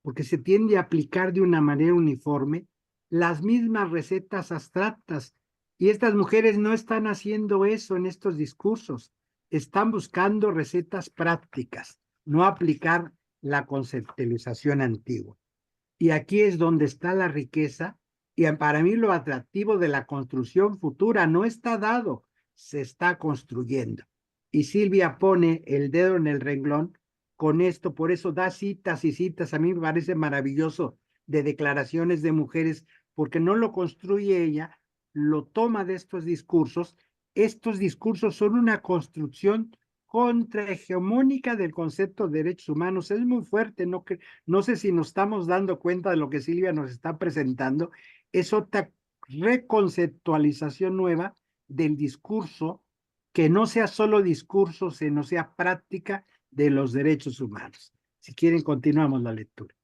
porque se tiende a aplicar de una manera uniforme las mismas recetas abstractas, y estas mujeres no están haciendo eso en estos discursos, están buscando recetas prácticas, no aplicar la conceptualización antigua. Y aquí es donde está la riqueza, y para mí lo atractivo de la construcción futura no está dado, se está construyendo. Y Silvia pone el dedo en el renglón con esto, por eso da citas y citas, a mí me parece maravilloso, de declaraciones de mujeres, porque no lo construye ella, lo toma de estos discursos. Estos discursos son una construcción contrahegemónica del concepto de derechos humanos. Es muy fuerte, no sé si nos estamos dando cuenta de lo que Silvia nos está presentando. Es otra reconceptualización nueva del discurso, que no sea solo discurso, sino sea práctica de los derechos humanos. Si quieren, continuamos la lectura.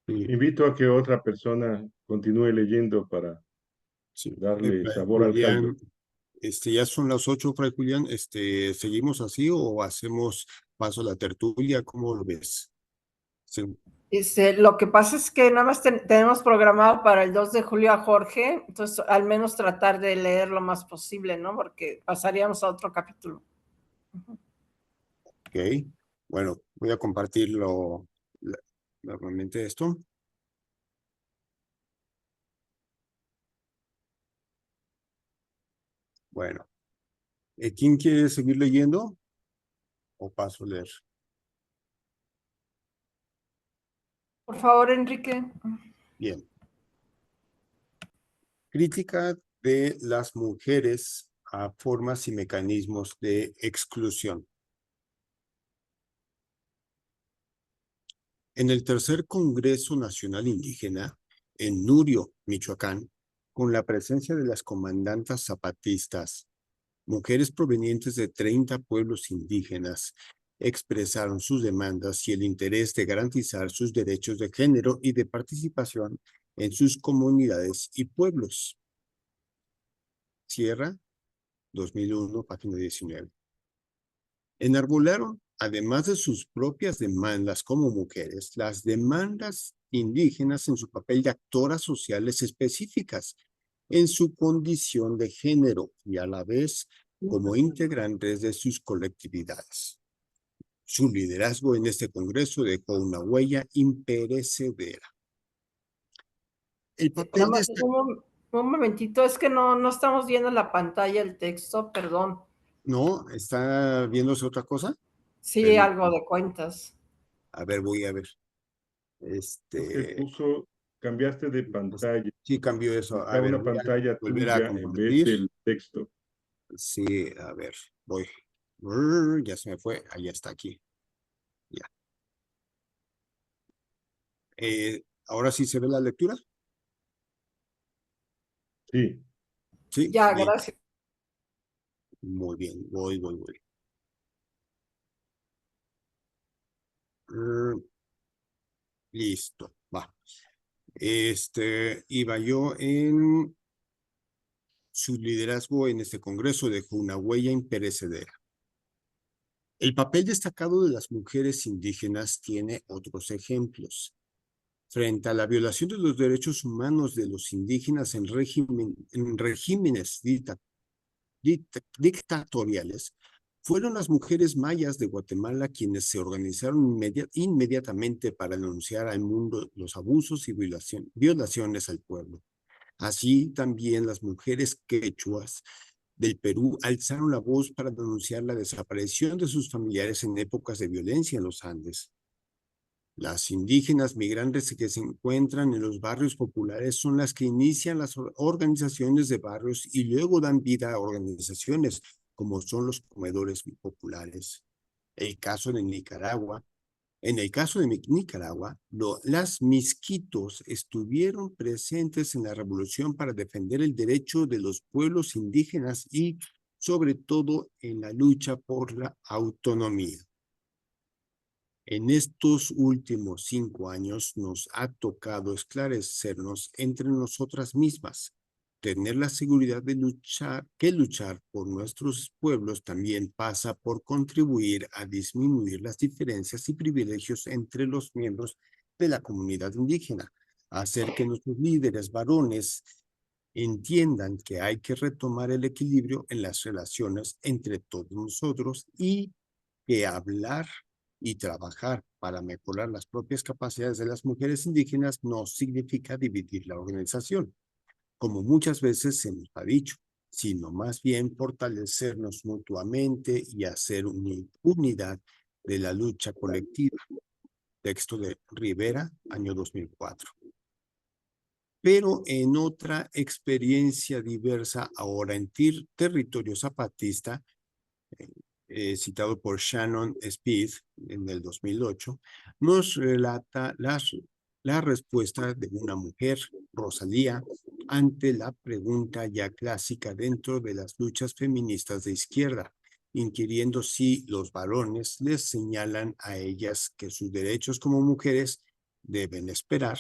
Sí, Invito a que otra persona continúe leyendo para sí. darle Fray sabor al caldo. Julián, ya son las 8, Fray Julián. ¿Seguimos así o hacemos paso a la tertulia? ¿Cómo lo ves? Sí. Lo que pasa es que nada más tenemos programado para el 2 de julio a Jorge, entonces al menos tratar de leer lo más posible, ¿no? Porque pasaríamos a otro capítulo. Ok, bueno, voy a compartirlo nuevamente esto. Bueno, ¿quién quiere seguir leyendo? ¿O paso a leer? Por favor, Enrique. Bien. Crítica de las mujeres a formas y mecanismos de exclusión. En el tercer Congreso Nacional Indígena, en Nurio, Michoacán, con la presencia de las comandantas zapatistas, mujeres provenientes de 30 pueblos indígenas expresaron sus demandas y el interés de garantizar sus derechos de género y de participación en sus comunidades y pueblos. Sierra, 2001, página 19. Enarbolaron, además de sus propias demandas como mujeres, las demandas indígenas en su papel de actoras sociales específicas, en su condición de género y a la vez como integrantes de sus colectividades. Su liderazgo en este congreso dejó una huella imperecedera. El papel de esta... Un momentito, es que no estamos viendo en la pantalla el texto, perdón. ¿No? ¿Está viéndose otra cosa? Sí, algo de cuentas. A ver, voy a ver. Cambiaste de pantalla. Sí, cambió eso. Está una pantalla tuya en vez del texto. Sí, a ver, voy. Ya se me fue. Ahí está, aquí. Ya. ¿Ahora sí se ve la lectura? Sí. Sí. Ya, bien. gracias. Muy bien, voy. Listo, va. Iba yo en su liderazgo en este congreso dejó una huella imperecedera. El papel destacado de las mujeres indígenas tiene otros ejemplos. Frente a la violación de los derechos humanos de los indígenas en regímenes dictatoriales, fueron las mujeres mayas de Guatemala quienes se organizaron inmediatamente para denunciar al mundo los abusos y violaciones al pueblo. Así también las mujeres quechuas del Perú alzaron la voz para denunciar la desaparición de sus familiares en épocas de violencia en los Andes. Las indígenas migrantes que se encuentran en los barrios populares son las que inician las organizaciones de barrios y luego dan vida a organizaciones como son los comedores populares. En el caso de Nicaragua, las misquitos estuvieron presentes en la revolución para defender el derecho de los pueblos indígenas y sobre todo en la lucha por la autonomía. En estos últimos 5 años nos ha tocado esclarecernos entre nosotras mismas, tener la seguridad de luchar por nuestros pueblos también pasa por contribuir a disminuir las diferencias y privilegios entre los miembros de la comunidad indígena, hacer que nuestros líderes varones entiendan que hay que retomar el equilibrio en las relaciones entre todos nosotros y que hablar y trabajar para mejorar las propias capacidades de las mujeres indígenas no significa dividir la organización, como muchas veces se nos ha dicho, sino más bien fortalecernos mutuamente y hacer una unidad de la lucha colectiva. Texto de Rivera, año 2004. Pero en otra experiencia diversa, ahora en territorio zapatista, citado por Shannon Speed en el 2008, nos relata la respuesta de una mujer, Rosalía, ante la pregunta ya clásica dentro de las luchas feministas de izquierda, inquiriendo si los varones les señalan a ellas que sus derechos como mujeres deben esperar,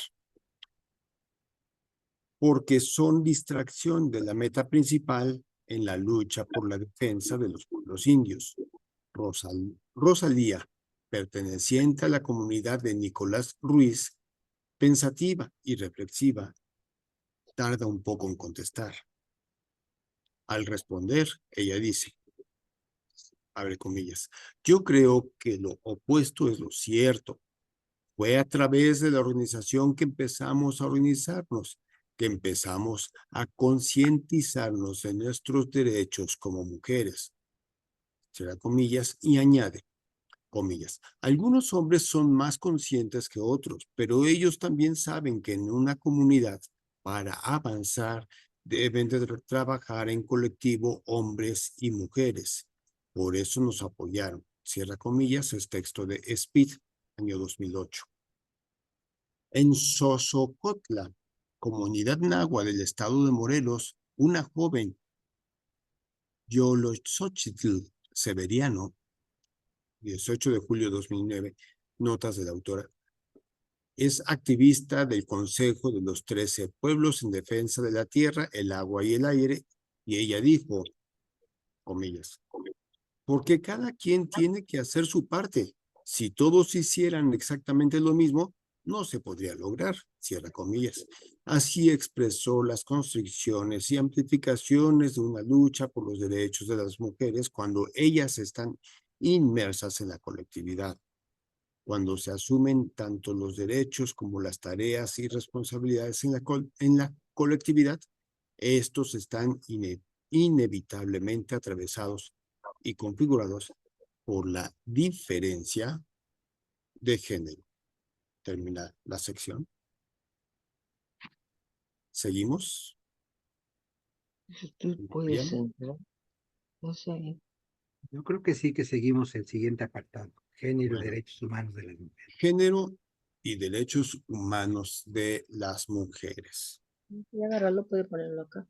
porque son distracción de la meta principal en la lucha por la defensa de los pueblos indios. Rosalía, perteneciente a la comunidad de Nicolás Ruiz, pensativa y reflexiva, tarda un poco en contestar. Al responder, ella dice, abre comillas, yo creo que lo opuesto es lo cierto. Fue a través de la organización que empezamos a organizarnos, que empezamos a concientizarnos de nuestros derechos como mujeres. Cierra comillas y añade, comillas, algunos hombres son más conscientes que otros, pero ellos también saben que en una comunidad, para avanzar, deben de trabajar en colectivo hombres y mujeres. Por eso nos apoyaron. Cierra comillas, es texto de Speed, año 2008. En Sosocotla, comunidad nahua del estado de Morelos, una joven, Yoloxochitl Severiano, 18 de julio de 2009, notas de la autora, es activista del Consejo de los 13 Pueblos en Defensa de la Tierra, el Agua y el Aire, y ella dijo, comillas, porque cada quien tiene que hacer su parte. Si todos hicieran exactamente lo mismo, no se podría lograr, cierra comillas. Así expresó las constricciones y amplificaciones de una lucha por los derechos de las mujeres cuando ellas están inmersas en la colectividad. Cuando se asumen tanto los derechos como las tareas y responsabilidades en la colectividad, estos están inevitablemente atravesados y configurados por la diferencia de género. Termina la sección. ¿Seguimos? Tú puedes entrar. No sé. Yo creo que sí, que seguimos el siguiente apartado, género y Bueno. derechos humanos de las mujeres. Género y derechos humanos de las mujeres. Voy a agarrarlo, puede ponerlo acá.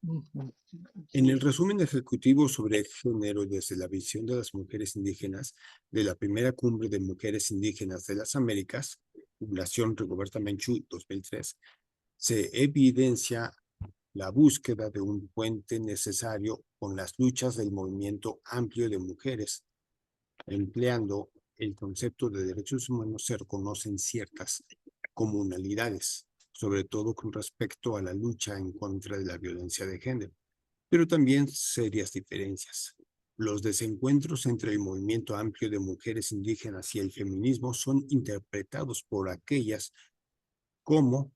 En el resumen ejecutivo sobre género desde la visión de las mujeres indígenas de la primera cumbre de mujeres indígenas de las Américas, Fundación Rigoberta Menchú 2003, se evidencia la búsqueda de un puente necesario con las luchas del movimiento amplio de mujeres. Empleando el concepto de derechos humanos se reconocen ciertas comunalidades, sobre todo con respecto a la lucha en contra de la violencia de género, pero también serias diferencias. Los desencuentros entre el movimiento amplio de mujeres indígenas y el feminismo son interpretados por aquellas como,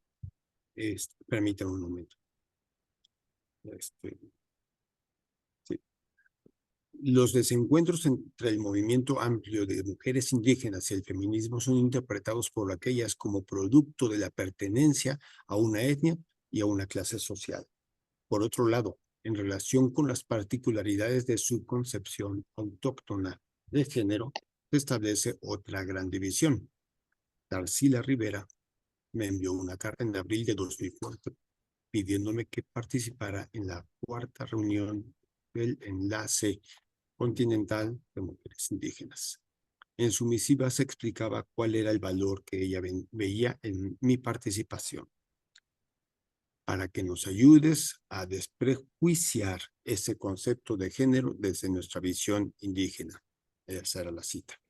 permítanme un momento. Sí. Los desencuentros entre el movimiento amplio de mujeres indígenas y el feminismo son interpretados por aquellas como producto de la pertenencia a una etnia y a una clase social. Por otro lado, en relación con las particularidades de su concepción autóctona de género, se establece otra gran división. Tarsila Rivera me envió una carta en abril de 2004 pidiéndome que participara en la 4ª reunión del Enlace Continental de Mujeres Indígenas. En su misiva se explicaba cuál era el valor que ella veía en mi participación. Para que nos ayudes a desprejuiciar ese concepto de género desde nuestra visión indígena. Esa era la cita.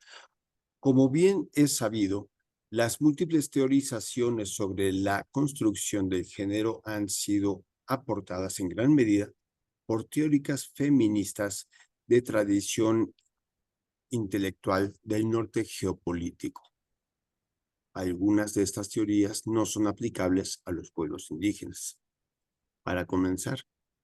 Como bien es sabido, las múltiples teorizaciones sobre la construcción del género han sido aportadas en gran medida por teóricas feministas de tradición intelectual del norte geopolítico. Algunas de estas teorías no son aplicables a los pueblos indígenas. Para comenzar,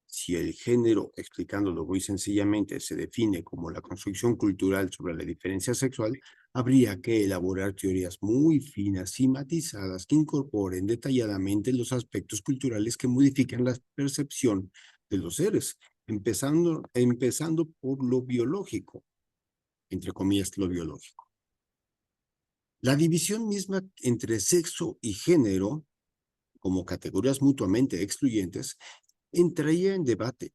si el género, explicándolo muy sencillamente, se define como la construcción cultural sobre la diferencia sexual, habría que elaborar teorías muy finas y matizadas que incorporen detalladamente los aspectos culturales que modifican la percepción de los seres, empezando por lo biológico, entre comillas, lo biológico. La división misma entre sexo y género, como categorías mutuamente excluyentes, entraría en debate.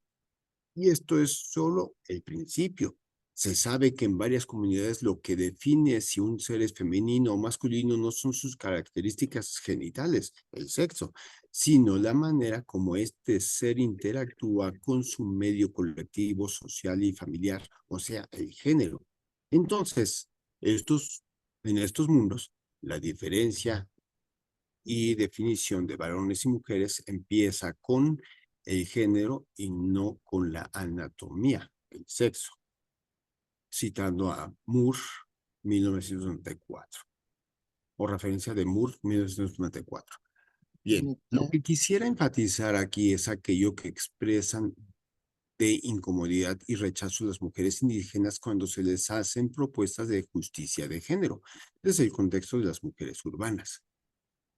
Y esto es solo el principio. Se sabe que en varias comunidades lo que define si un ser es femenino o masculino no son sus características genitales, el sexo, sino la manera como este ser interactúa con su medio colectivo, social y familiar, o sea, el género. Entonces, en estos mundos, la diferencia y definición de varones y mujeres empieza con el género y no con la anatomía, el sexo. Citando a Moore, 1994, o referencia de Moore, 1994. Bien, lo que quisiera enfatizar aquí es aquello que expresan de incomodidad y rechazo a las mujeres indígenas cuando se les hacen propuestas de justicia de género, desde el contexto de las mujeres urbanas.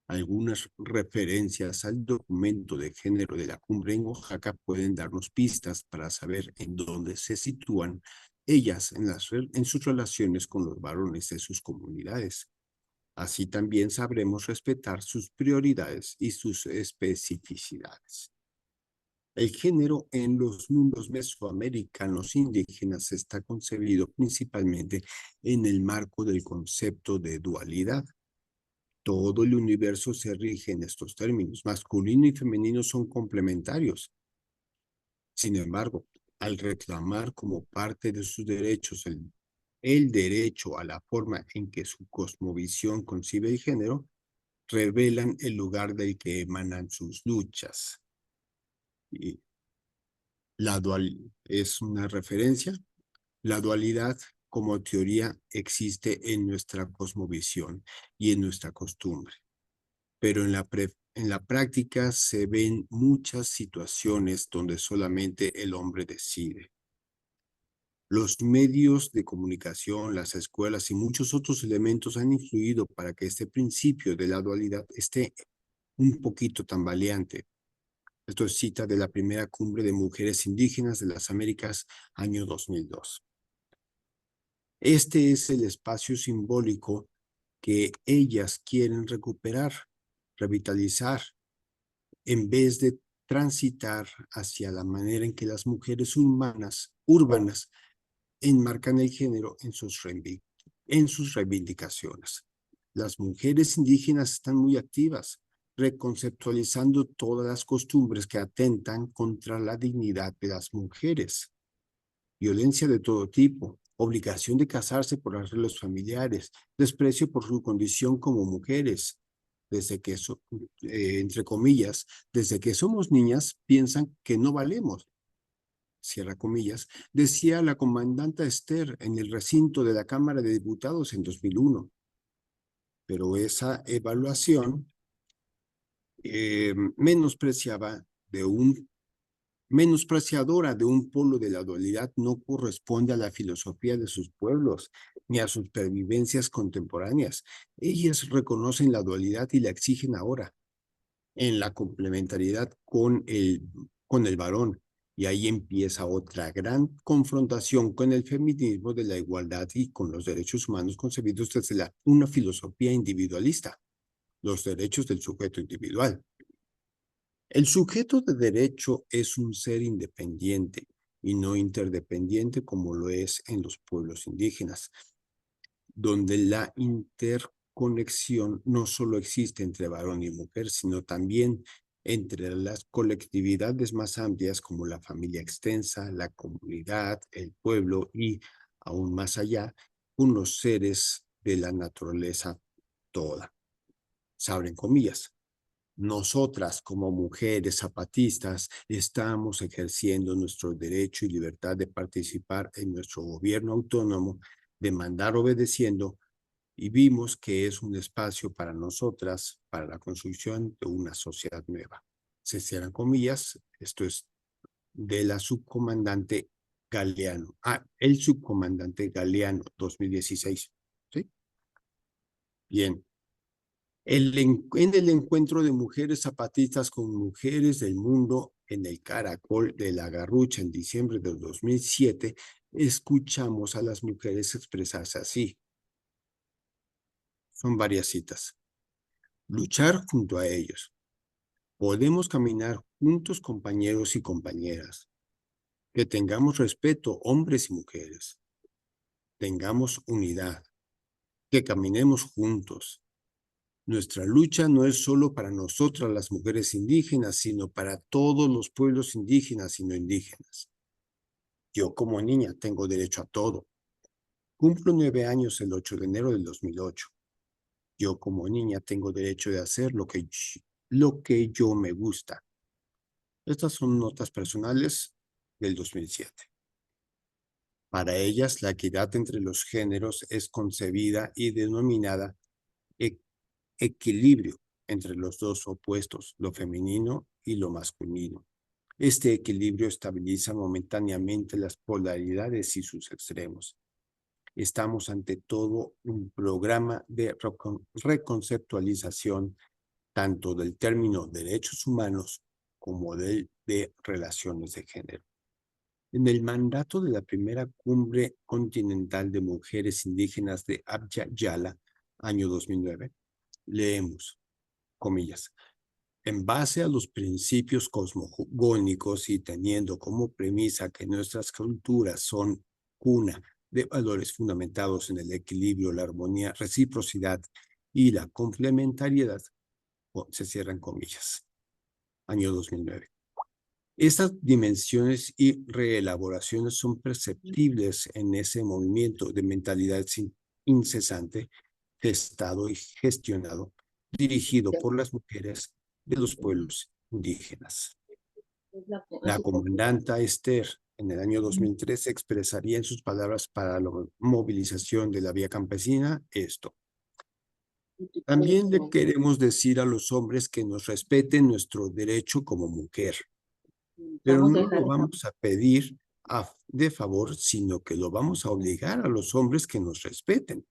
Algunas referencias al documento de género de la cumbre en Oaxaca pueden darnos pistas para saber en dónde se sitúan ellas en sus relaciones con los varones de sus comunidades. Así también sabremos respetar sus prioridades y sus especificidades. El género en los mundos mesoamericanos indígenas está concebido principalmente en el marco del concepto de dualidad. Todo el universo se rige en estos términos. Masculino y femenino son complementarios. Sin embargo, al reclamar como parte de sus derechos el derecho a la forma en que su cosmovisión concibe el género, revelan el lugar del que emanan sus luchas. Y la dualidad es una referencia. La dualidad como teoría existe en nuestra cosmovisión y en nuestra costumbre. Pero en la práctica se ven muchas situaciones donde solamente el hombre decide. Los medios de comunicación, las escuelas y muchos otros elementos han influido para que este principio de la dualidad esté un poquito tambaleante. Esto es cita de la primera cumbre de mujeres indígenas de las Américas, año 2002. Este es el espacio simbólico que ellas quieren recuperar, revitalizar, en vez de transitar hacia la manera en que las mujeres urbanas enmarcan el género en sus reivindicaciones. Las mujeres indígenas están muy activas, reconceptualizando todas las costumbres que atentan contra la dignidad de las mujeres. Violencia de todo tipo, obligación de casarse por arreglos familiares, desprecio por su condición como mujeres, desde que, entre comillas, desde que somos niñas piensan que no valemos, cierra comillas, decía la comandante Esther en el recinto de la Cámara de Diputados en 2001. Pero esa evaluación menospreciadora de un polo de la dualidad no corresponde a la filosofía de sus pueblos ni a sus pervivencias contemporáneas. Ellas reconocen la dualidad y la exigen ahora, en la complementariedad con el varón. Y ahí empieza otra gran confrontación con el feminismo de la igualdad y con los derechos humanos concebidos desde una filosofía individualista, los derechos del sujeto individual. El sujeto de derecho es un ser independiente y no interdependiente como lo es en los pueblos indígenas, donde la interconexión no solo existe entre varón y mujer, sino también entre las colectividades más amplias como la familia extensa, la comunidad, el pueblo y, aún más allá, unos seres de la naturaleza toda. Se abren comillas. Nosotras, como mujeres zapatistas, estamos ejerciendo nuestro derecho y libertad de participar en nuestro gobierno autónomo, de mandar obedeciendo, y vimos que es un espacio para nosotras, para la construcción de una sociedad nueva. Se cierran comillas, esto es de la subcomandante Galeano. El subcomandante Galeano, 2016. ¿Sí? Bien. En el encuentro de mujeres zapatistas con mujeres del mundo en el Caracol de la Garrucha en diciembre del 2007, escuchamos a las mujeres expresarse así. Son varias citas. Luchar junto a ellos. Podemos caminar juntos, compañeros y compañeras. Que tengamos respeto, hombres y mujeres. Tengamos unidad. Que caminemos juntos. Nuestra lucha no es solo para nosotras las mujeres indígenas, sino para todos los pueblos indígenas y no indígenas. Yo como niña tengo derecho a todo. Cumplo 9 años el 8 de enero del 2008. Yo como niña tengo derecho de hacer lo que yo me gusta. Estas son notas personales del 2007. Para ellas, la equidad entre los géneros es concebida y denominada equilibrio entre los dos opuestos, lo femenino y lo masculino. Este equilibrio estabiliza momentáneamente las polaridades y sus extremos. Estamos ante todo un programa de reconceptualización tanto del término derechos humanos como de relaciones de género. En el mandato de la primera cumbre continental de mujeres indígenas de Abya Yala, año 2009, leemos, comillas, en base a los principios cosmogónicos y teniendo como premisa que nuestras culturas son cuna de valores fundamentados en el equilibrio, la armonía, reciprocidad y la complementariedad, se cierran comillas. Año 2009. Estas dimensiones y reelaboraciones son perceptibles en ese movimiento de mentalidad incesante, gestado y gestionado, dirigido por las mujeres de los pueblos indígenas. La comandante Esther, en el año 2003, expresaría en sus palabras para la movilización de la vía campesina esto. También le queremos decir a los hombres que nos respeten nuestro derecho como mujer, pero no lo vamos a pedir de favor, sino que lo vamos a obligar a los hombres que nos respeten,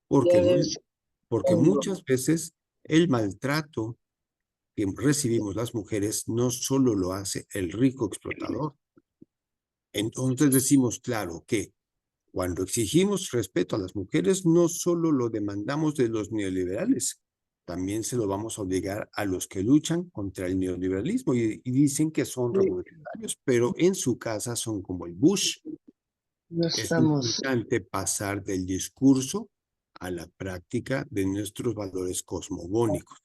porque muchas veces el maltrato que recibimos las mujeres no solo lo hace el rico explotador. Entonces decimos claro que cuando exigimos respeto a las mujeres, no solo lo demandamos de los neoliberales, también se lo vamos a obligar a los que luchan contra el neoliberalismo y dicen que son revolucionarios, pero en su casa son como el Bush. Es importante pasar del discurso a la práctica de nuestros valores cosmogónicos.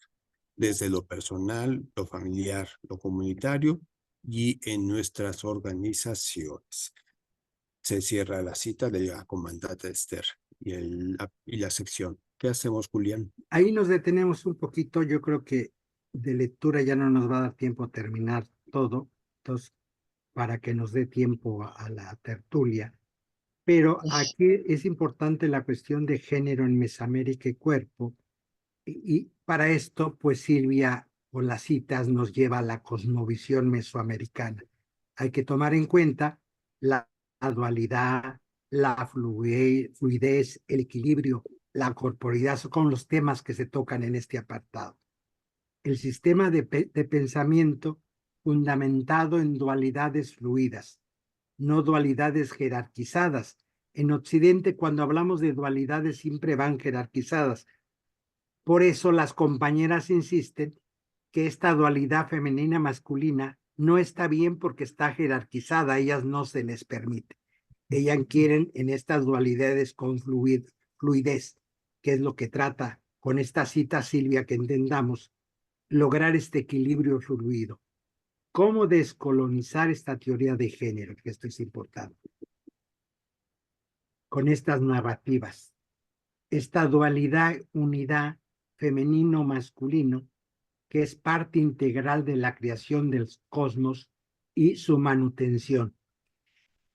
desde lo personal, lo familiar, lo comunitario y en nuestras organizaciones. Se cierra la cita de la comandante Esther y la sección. ¿Qué hacemos, Julián? Ahí nos detenemos un poquito. Yo creo que de lectura ya no nos va a dar tiempo a terminar todo. Entonces, para que nos dé tiempo a la tertulia. Pero aquí es importante la cuestión de género en Mesoamérica y cuerpo. Y para esto, pues Silvia, con las citas, nos lleva a la cosmovisión mesoamericana. Hay que tomar en cuenta la dualidad, la fluidez, el equilibrio, la corporidad, son los temas que se tocan en este apartado. El sistema de pensamiento fundamentado en dualidades fluidas, no dualidades jerarquizadas. En Occidente, cuando hablamos de dualidades, siempre van jerarquizadas. Por eso las compañeras insisten que esta dualidad femenina-masculina no está bien porque está jerarquizada, a ellas no se les permite. Ellas quieren en estas dualidades con fluidez, que es lo que trata con esta cita, Silvia, que entendamos, lograr este equilibrio fluido. ¿Cómo descolonizar esta teoría de género? Que esto es importante. Con estas narrativas, esta dualidad, unidad femenino-masculino, que es parte integral de la creación del cosmos y su manutención,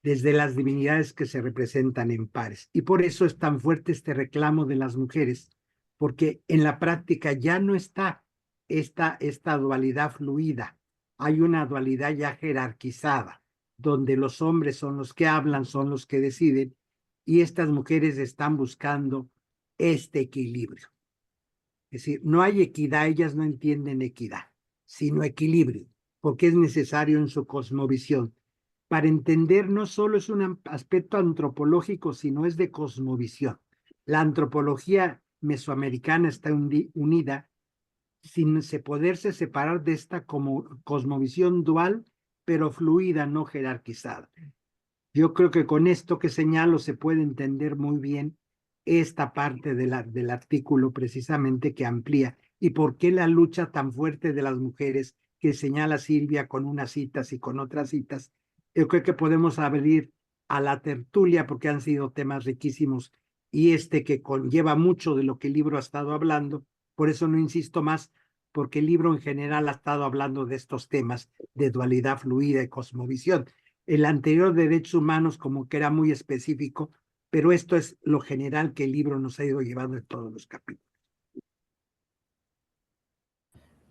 desde las divinidades que se representan en pares. Y por eso es tan fuerte este reclamo de las mujeres, porque en la práctica ya no está esta dualidad fluida, hay una dualidad ya jerarquizada, donde los hombres son los que hablan, son los que deciden, y estas mujeres están buscando este equilibrio. Es decir, no hay equidad, ellas no entienden equidad, sino equilibrio, porque es necesario en su cosmovisión. Para entender no solo es un aspecto antropológico, sino es de cosmovisión. La antropología mesoamericana está unida sin poderse separar de esta como cosmovisión dual, pero fluida, no jerarquizada. Yo creo que con esto que señalo se puede entender muy bien esta parte del artículo precisamente que amplía y por qué la lucha tan fuerte de las mujeres que señala Silvia con unas citas y con otras citas. Yo creo que podemos abrir a la tertulia porque han sido temas riquísimos y este que conlleva mucho de lo que el libro ha estado hablando. Por eso no insisto más, porque el libro en general ha estado hablando de estos temas de dualidad fluida y cosmovisión. El anterior de derechos humanos como que era muy específico, pero esto es lo general que el libro nos ha ido llevando en todos los capítulos.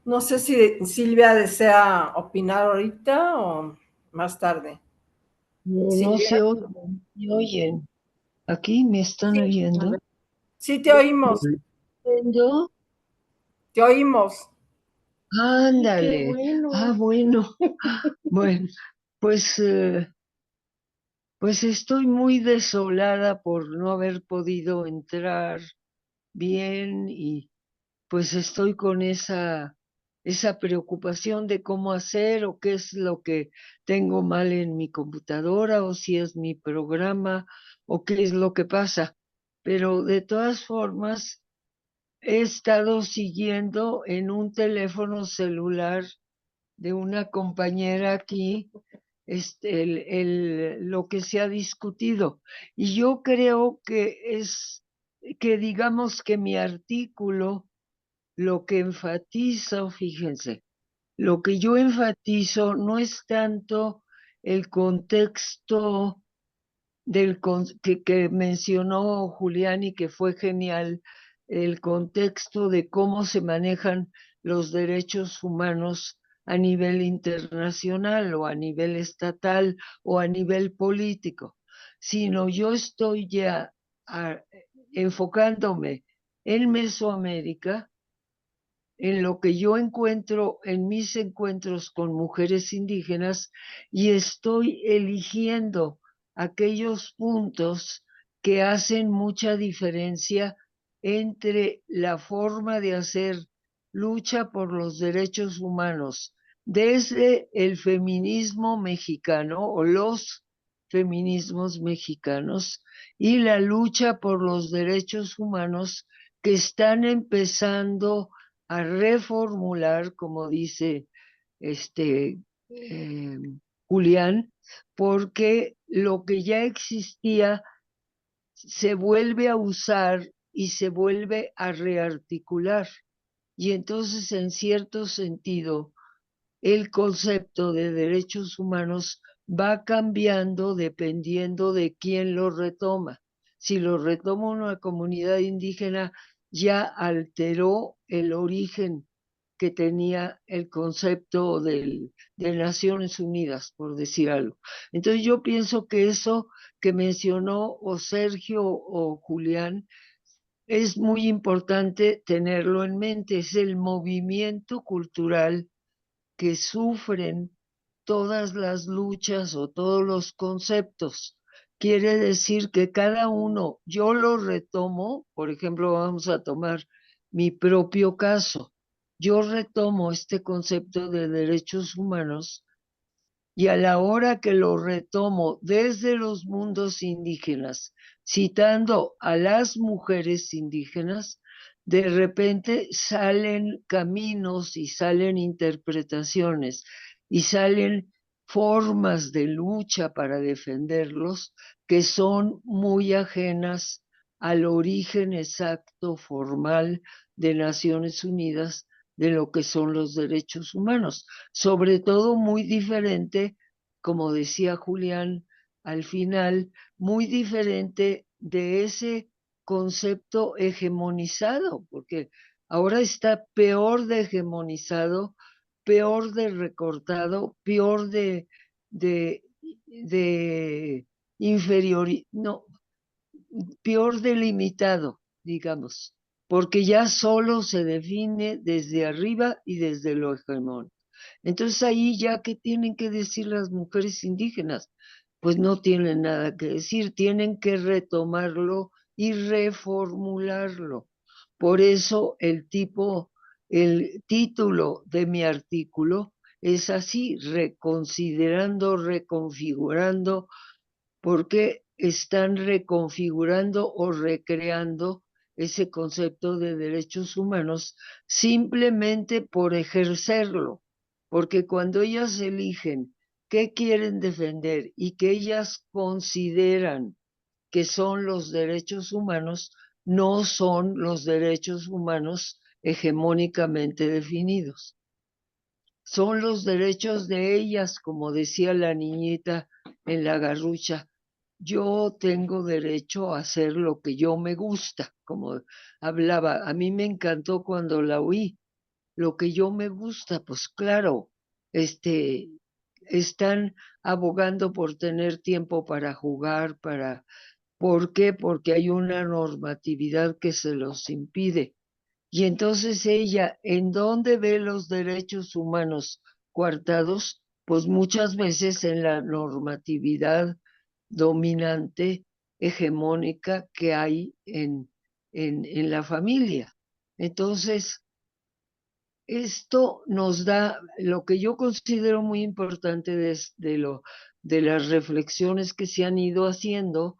No sé si Silvia desea opinar ahorita o más tarde. No se oyen, me oyen. Aquí me están oyendo. Sí, te oímos. ¿Oyendo? Te oímos. Ándale. Bueno. Bueno, pues, pues estoy muy desolada por no haber podido entrar bien y pues estoy con esa preocupación de cómo hacer o qué es lo que tengo mal en mi computadora o si es mi programa o qué es lo que pasa. Pero de todas formas, he estado siguiendo en un teléfono celular de una compañera aquí lo que se ha discutido. Y yo creo que que digamos que mi artículo lo que enfatizo, fíjense, lo que yo enfatizo no es tanto el contexto que mencionó Julián y que fue genial, el contexto de cómo se manejan los derechos humanos a nivel internacional o a nivel estatal o a nivel político, sino yo estoy ya enfocándome en Mesoamérica, en lo que yo encuentro en mis encuentros con mujeres indígenas y estoy eligiendo aquellos puntos que hacen mucha diferencia entre la forma de hacer lucha por los derechos humanos desde el feminismo mexicano o los feminismos mexicanos y la lucha por los derechos humanos que están empezando a reformular, como dice Julián, porque lo que ya existía se vuelve a usar y se vuelve a rearticular. Y entonces, en cierto sentido, el concepto de derechos humanos va cambiando dependiendo de quién lo retoma. Si lo retoma una comunidad indígena, ya alteró el origen que tenía el concepto de Naciones Unidas, por decir algo. Entonces yo pienso que eso que mencionó o Sergio o Julián es muy importante tenerlo en mente, es el movimiento cultural que sufren todas las luchas o todos los conceptos. Quiere decir que cada uno, yo lo retomo, por ejemplo, vamos a tomar mi propio caso. Yo retomo este concepto de derechos humanos y a la hora que lo retomo desde los mundos indígenas, citando a las mujeres indígenas, de repente salen caminos y salen interpretaciones y salen formas de lucha para defenderlos que son muy ajenas al origen exacto, formal de Naciones Unidas de lo que son los derechos humanos, sobre todo muy diferente, como decía Julián al final, muy diferente de ese concepto hegemonizado, porque ahora está peor de hegemonizado, peor de recortado, peor de inferior, no, peor delimitado, digamos, porque ya solo se define desde arriba y desde lo hegemónico. Entonces ahí ya, ¿qué tienen que decir las mujeres indígenas? Pues no tienen nada que decir, tienen que retomarlo y reformularlo. Por eso el título de mi artículo es así: reconsiderando, reconfigurando, porque están reconfigurando o recreando ese concepto de derechos humanos simplemente por ejercerlo, porque cuando ellas eligen qué quieren defender y que ellas consideran que son los derechos humanos, no son los derechos humanos hegemónicamente definidos. Son los derechos de ellas, como decía la niñita en la garrucha. Yo tengo derecho a hacer lo que yo me gusta, como hablaba. A mí me encantó cuando la oí. Lo que yo me gusta, pues claro, están abogando por tener tiempo para jugar, ¿por qué? Porque hay una normatividad que se los impide. Y entonces ella, ¿en dónde ve los derechos humanos coartados? Pues muchas veces en la normatividad dominante, hegemónica que hay en la familia. Entonces, esto nos da lo que yo considero muy importante de las reflexiones que se han ido haciendo,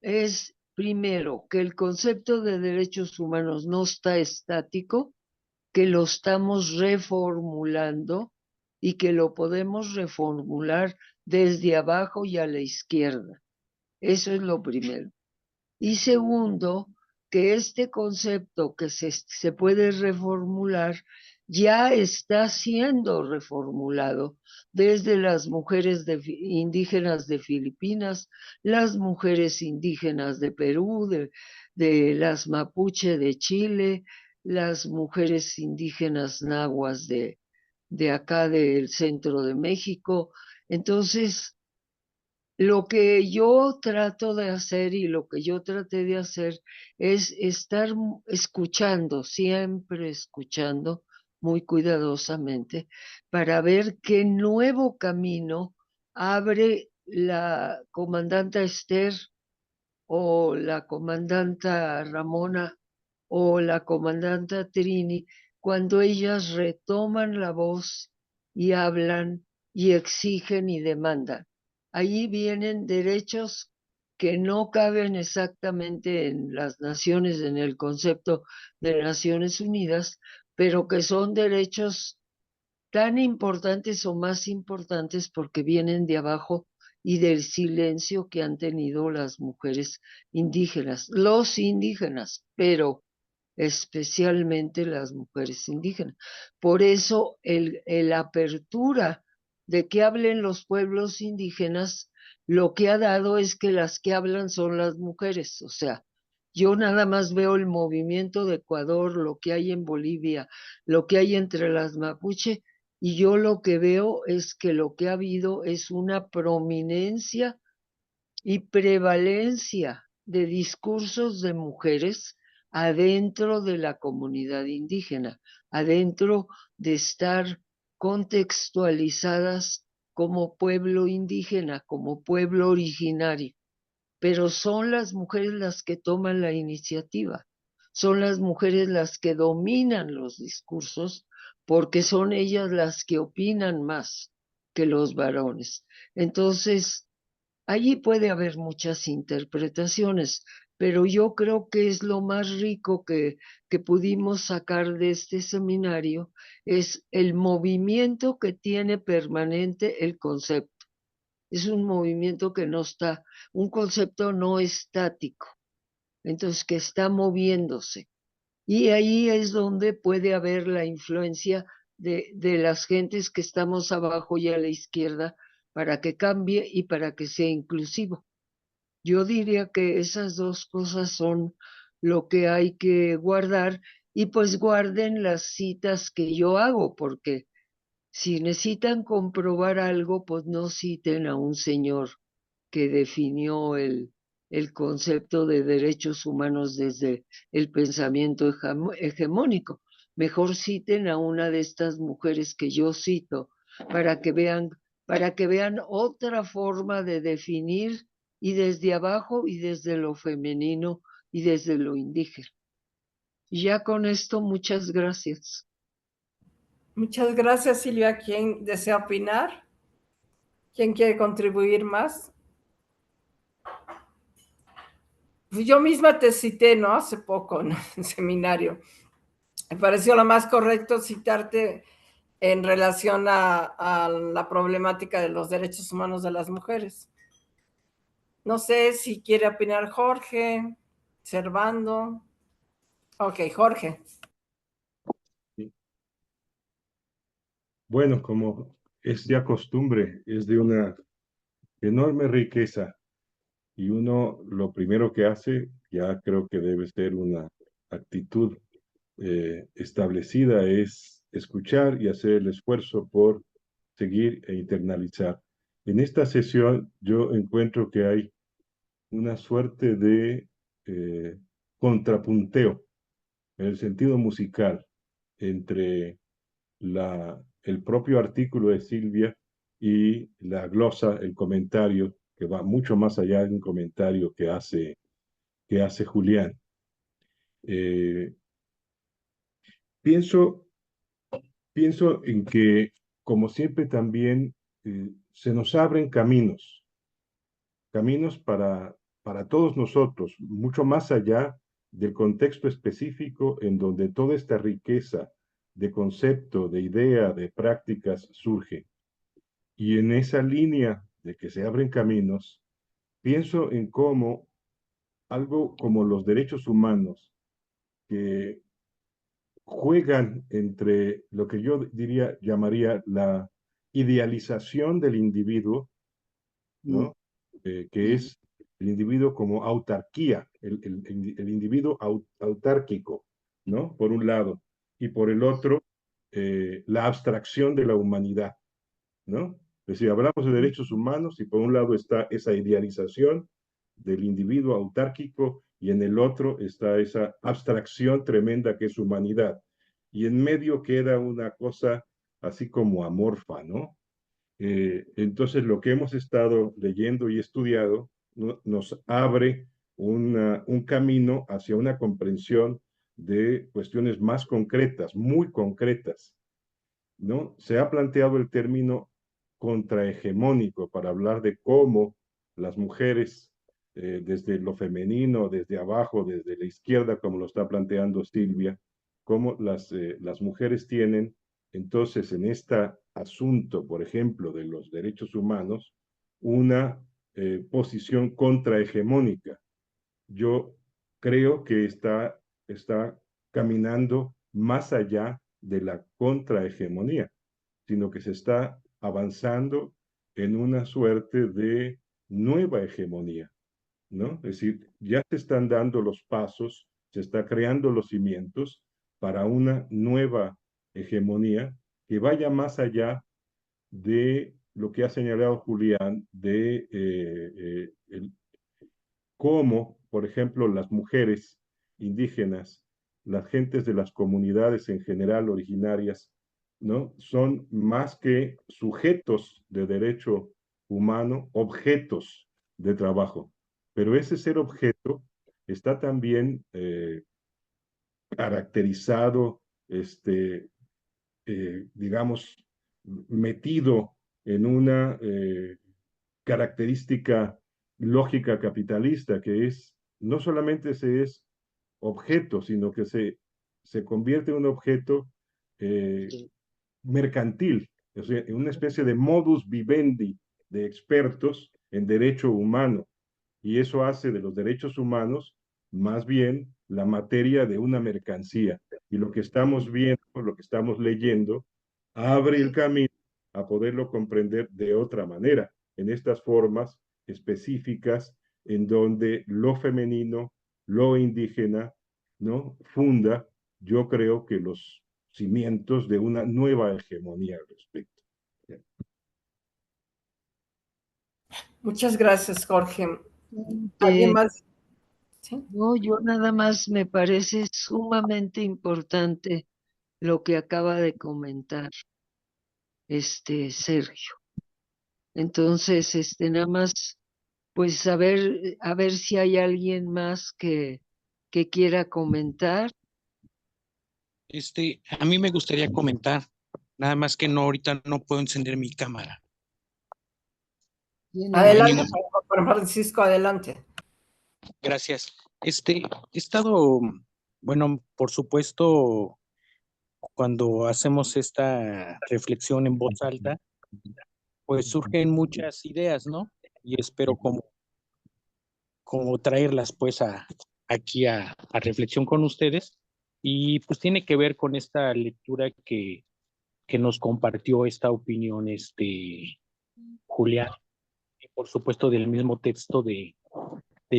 es primero que el concepto de derechos humanos no está estático, que lo estamos reformulando y que lo podemos reformular desde abajo y a la izquierda. Eso es lo primero. Y segundo, que este concepto que se puede reformular ya está siendo reformulado desde las mujeres indígenas de Filipinas, las mujeres indígenas de Perú, de las mapuche de Chile, las mujeres indígenas nahuas de acá del centro de México. Entonces, lo que yo trato de hacer y lo que yo traté de hacer es estar escuchando, siempre escuchando muy cuidadosamente, para ver qué nuevo camino abre la comandanta Esther o la comandanta Ramona o la comandanta Trini, cuando ellas retoman la voz y hablan y exigen y demandan. Ahí vienen derechos que no caben exactamente en las naciones, en el concepto de Naciones Unidas, pero que son derechos tan importantes o más importantes porque vienen de abajo y del silencio que han tenido las mujeres indígenas, los indígenas, pero especialmente las mujeres indígenas. Por eso el apertura de que hablen los pueblos indígenas, lo que ha dado es que las que hablan son las mujeres. O sea, yo nada más veo el movimiento de Ecuador, lo que hay en Bolivia, lo que hay entre las mapuche, y yo lo que veo es que lo que ha habido es una prominencia y prevalencia de discursos de mujeres adentro de la comunidad indígena, adentro de estar contextualizadas como pueblo indígena, como pueblo originario. Pero son las mujeres las que toman la iniciativa, son las mujeres las que dominan los discursos, porque son ellas las que opinan más que los varones. Entonces, allí puede haber muchas interpretaciones, pero yo creo que es lo más rico que pudimos sacar de este seminario, es el movimiento que tiene permanente el concepto. Es un movimiento que no está, un concepto no estático, entonces que está moviéndose. Y ahí es donde puede haber la influencia de las gentes que estamos abajo y a la izquierda para que cambie y para que sea inclusivo. Yo diría que esas dos cosas son lo que hay que guardar y pues guarden las citas que yo hago, porque si necesitan comprobar algo, pues no citen a un señor que definió el concepto de derechos humanos desde el pensamiento hegemónico. Mejor citen a una de estas mujeres que yo cito para que vean otra forma de definir y desde abajo y desde lo femenino y desde lo indígena. Y ya con esto, muchas gracias. Muchas gracias, Silvia. ¿Quién desea opinar? ¿Quién quiere contribuir más? Pues yo misma te cité, ¿no? Hace poco en el seminario. Me pareció lo más correcto citarte en relación a la problemática de los derechos humanos de las mujeres. No sé si quiere opinar Jorge, Servando. Ok, Jorge. Sí. Bueno, como es ya costumbre, es de una enorme riqueza y uno lo primero que hace, ya creo que debe ser una actitud establecida, es escuchar y hacer el esfuerzo por seguir e internalizar. En esta sesión yo encuentro que hay una suerte de contrapunteo en el sentido musical entre el propio artículo de Silvia y la glosa, el comentario, que va mucho más allá de un comentario que hace Julián. Pienso en que, como siempre, también se nos abren caminos para todos nosotros, mucho más allá del contexto específico en donde toda esta riqueza de concepto, de idea, de prácticas surge. Y en esa línea de que se abren caminos, pienso en cómo algo como los derechos humanos, que juegan entre lo que yo llamaría la idealización del individuo, ¿no? Que es el individuo como autarquía, el individuo autárquico, ¿no? Por un lado, y por el otro, la abstracción de la humanidad, ¿no? Es decir, hablamos de derechos humanos y por un lado está esa idealización del individuo autárquico y en el otro está esa abstracción tremenda que es humanidad. Y en medio queda una cosa así como amorfa, ¿no? Entonces, lo que hemos estado leyendo y estudiado nos abre un camino hacia una comprensión de cuestiones más concretas, muy concretas, ¿no? Se ha planteado el término contrahegemónico para hablar de cómo las mujeres, desde lo femenino, desde abajo, desde la izquierda, como lo está planteando Silvia, cómo las mujeres tienen, entonces, en este asunto, por ejemplo, de los derechos humanos, una posición contrahegemónica. Yo creo que está caminando más allá de la contrahegemonía, sino que se está avanzando en una suerte de nueva hegemonía, ¿no? Es decir, ya se están dando los pasos, se está creando los cimientos para una nueva hegemonía que vaya más allá de lo que ha señalado Julián, de cómo, por ejemplo, las mujeres indígenas, las gentes de las comunidades en general originarias, ¿no? Son más que sujetos de derecho humano, objetos de trabajo. Pero ese ser objeto está también caracterizado, digamos, metido en una característica lógica capitalista, que es, no solamente se es objeto, sino que se convierte en un objeto mercantil, o sea, en una especie de modus vivendi de expertos en derecho humano. Y eso hace de los derechos humanos más bien la materia de una mercancía. Y lo que estamos viendo, lo que estamos leyendo, abre el camino a poderlo comprender de otra manera, en estas formas específicas en donde lo femenino, lo indígena, ¿no? Funda, yo creo que los cimientos de una nueva hegemonía al respecto. Muchas gracias, Jorge. ¿Alguien más? ¿Sí? No, yo nada más me parece sumamente lo que acaba de comentar Sergio. Entonces, nada más, pues a ver si hay alguien más que quiera comentar. A mí me gustaría comentar, nada más que no, ahorita no puedo encender mi cámara. Adelante, Juan Francisco, adelante. Gracias. He estado, bueno, por supuesto, cuando hacemos esta reflexión en voz alta, pues surgen muchas ideas, ¿no? Y espero como traerlas pues aquí a reflexión con ustedes. Y pues tiene que ver con esta lectura que nos compartió esta opinión Julián, y por supuesto del mismo texto de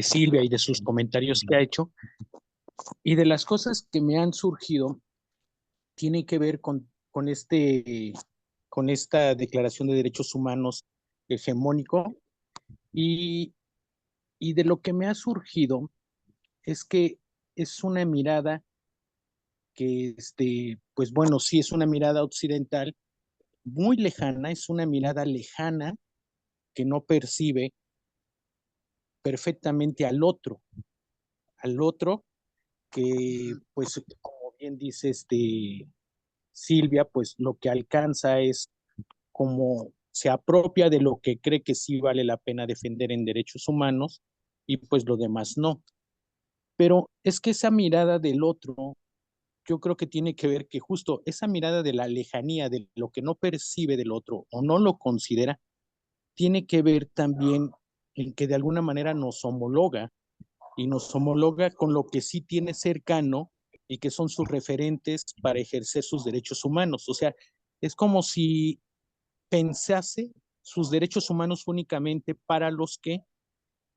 Silvia y de sus comentarios que ha hecho. Y de las cosas que me han surgido, tiene que ver con esta Declaración de Derechos Humanos hegemónico, y de lo que me ha surgido es que es una mirada que, pues bueno, sí es una mirada occidental muy lejana, es una mirada lejana que no percibe perfectamente al otro que, pues, como bien dice Silvia, pues lo que alcanza es como se apropia de lo que cree que sí vale la pena defender en derechos humanos y pues lo demás no. Pero es que esa mirada del otro, yo creo que tiene que ver que justo esa mirada de la lejanía, de lo que no percibe del otro o no lo considera, tiene que ver también en que de alguna manera nos homologa con lo que sí tiene cercano y que son sus referentes para ejercer sus derechos humanos. O sea, es como si pensase sus derechos humanos únicamente para los que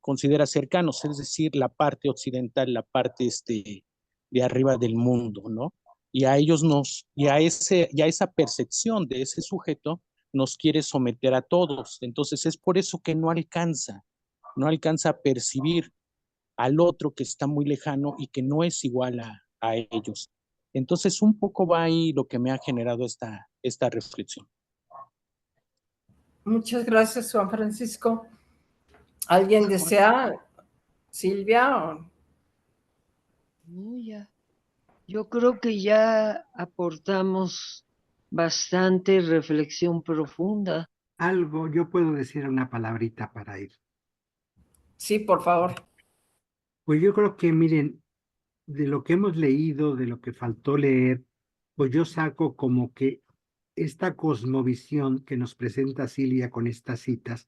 considera cercanos, es decir, la parte occidental, la parte de arriba del mundo, ¿no? Y a ellos y a esa percepción de ese sujeto nos quiere someter a todos. Entonces es por eso que no alcanza a percibir al otro que está muy lejano y que no es igual a ellos. Entonces un poco va ahí lo que me ha generado esta reflexión. Muchas gracias, Juan Francisco. ¿Alguien desea, Silvia? No, ya. Yo creo que ya aportamos bastante reflexión profunda. Algo, yo puedo decir una palabrita para ir. Sí, por favor. Pues yo creo que, miren, de lo que hemos leído, de lo que faltó leer, pues yo saco como que esta cosmovisión que nos presenta Silvia con estas citas,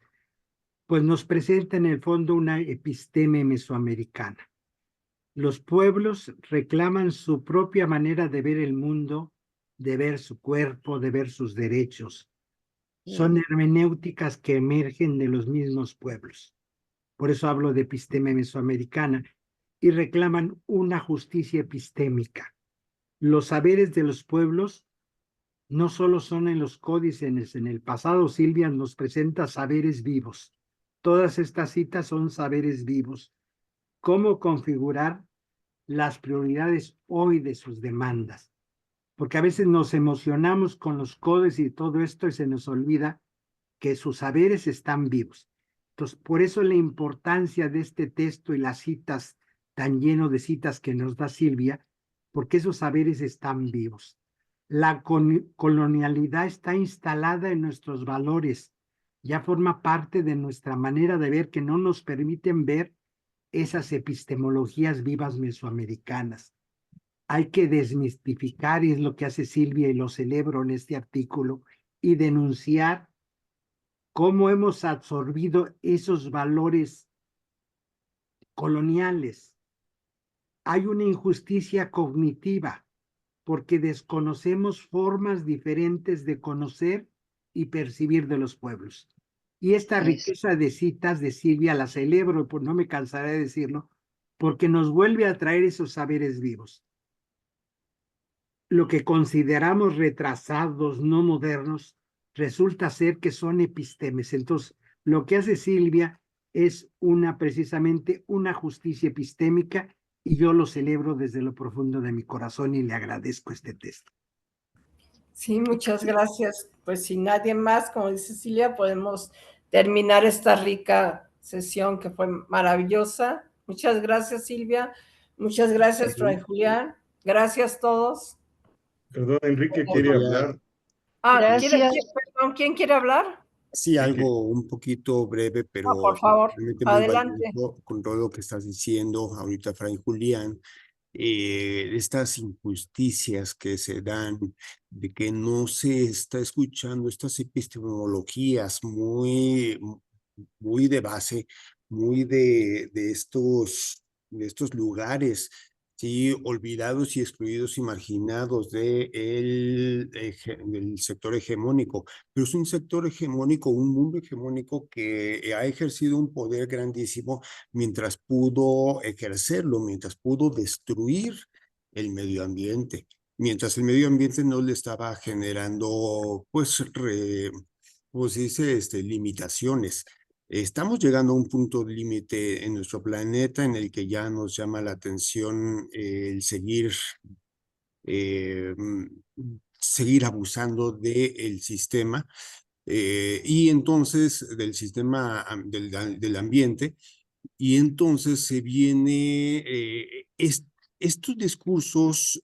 pues nos presenta en el fondo una episteme mesoamericana. Los pueblos reclaman su propia manera de ver el mundo, de ver su cuerpo, de ver sus derechos. Son hermenéuticas que emergen de los mismos pueblos. Por eso hablo de episteme mesoamericana, y reclaman una justicia epistémica. Los saberes de los pueblos no solo son en los códices, en el pasado Silvia nos presenta saberes vivos. Todas estas citas son saberes vivos. ¿Cómo configurar las prioridades hoy de sus demandas? Porque a veces nos emocionamos con los códices y todo esto y se nos olvida que sus saberes están vivos. Entonces, por eso la importancia de este texto y las citas, tan lleno de citas que nos da Silvia, porque esos saberes están vivos. La colonialidad está instalada en nuestros valores, ya forma parte de nuestra manera de ver que no nos permiten ver esas epistemologías vivas mesoamericanas. Hay que desmistificar, y es lo que hace Silvia y lo celebro en este artículo, y denunciar cómo hemos absorbido esos valores coloniales. Hay una injusticia cognitiva porque desconocemos formas diferentes de conocer y percibir de los pueblos. Y esta riqueza de citas de Silvia la celebro, pues no me cansaré de decirlo, porque nos vuelve a traer esos saberes vivos. Lo que consideramos retrasados, no modernos, resulta ser que son epistemes. Entonces, lo que hace Silvia es precisamente una justicia epistémica, y yo lo celebro desde lo profundo de mi corazón y le agradezco este texto. Sí, muchas gracias. Pues sin nadie más, como dice Silvia, podemos terminar esta rica sesión que fue maravillosa. Muchas gracias, Silvia. Muchas gracias, Fray Julián. Gracias a todos. Perdón, Enrique quiere hablar. Gracias. Perdón, ¿quién quiere hablar? Sí, algo un poquito breve, pero por favor, realmente muy adelante. valioso con todo lo que estás diciendo ahorita, Fray Julián. Estas injusticias que se dan, de que no se está escuchando estas epistemologías muy de base, muy de estos lugares, sí, olvidados y excluidos y marginados del sector hegemónico. Pero es un sector hegemónico, un mundo hegemónico que ha ejercido un poder grandísimo mientras pudo ejercerlo, mientras pudo destruir el medio ambiente, mientras el medio ambiente no le estaba generando, pues, ¿cómo se dice? Limitaciones. Estamos llegando a un punto límite en nuestro planeta en el que ya nos llama la atención el seguir abusando del sistema y entonces del sistema del ambiente, y entonces se viene estos discursos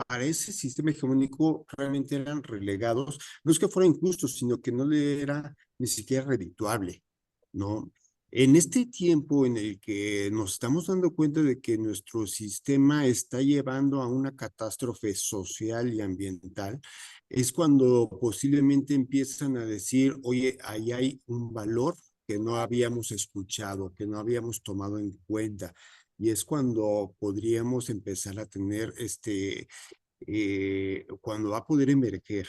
para ese sistema hegemónico realmente eran relegados, no es que fuera injustos, sino que no le era ni siquiera redituable, ¿no? En este tiempo en el que nos estamos dando cuenta de que nuestro sistema está llevando a una catástrofe social y ambiental, es cuando posiblemente empiezan a decir, oye, ahí hay un valor que no habíamos escuchado, que no habíamos tomado en cuenta. Y es cuando podríamos empezar a tener cuando va a poder emerger.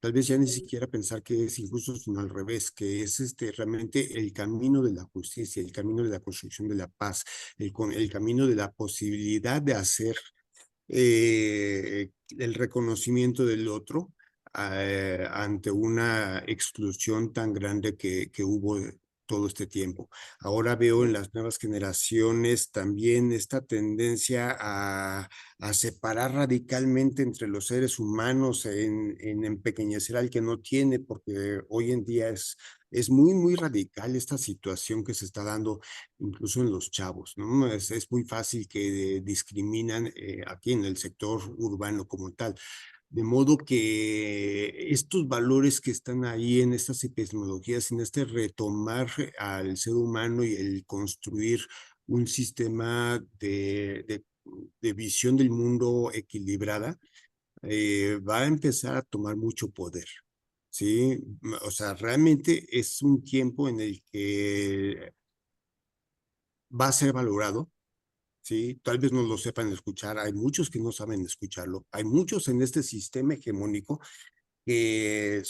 Tal vez ya ni siquiera pensar que es injusto, sino al revés, que es realmente el camino de la justicia, el camino de la construcción de la paz, el camino de la posibilidad de hacer el reconocimiento del otro ante una exclusión tan grande que hubo todo este tiempo. Ahora veo en las nuevas generaciones también esta tendencia a separar radicalmente entre los seres humanos, en empequeñecer al que no tiene, porque hoy en día es muy radical esta situación que se está dando incluso en los chavos, ¿no? Es muy fácil que discriminan aquí en el sector urbano como tal. De modo que estos valores que están ahí en estas epistemologías, en este retomar al ser humano y el construir un sistema de visión del mundo equilibrada, va a empezar a tomar mucho poder, ¿sí? O sea, realmente es un tiempo en el que va a ser valorado, ¿sí? Tal vez no lo sepan escuchar, hay muchos que no saben escucharlo, hay muchos en este sistema hegemónico que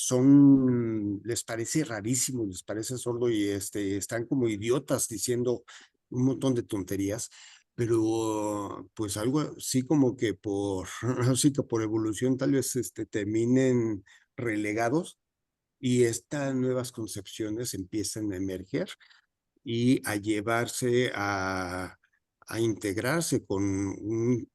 les parece rarísimo, les parece sordo y están como idiotas diciendo un montón de tonterías, pero pues algo así como que así que por evolución tal vez terminen relegados y estas nuevas concepciones empiezan a emerger y a llevarse a integrarse con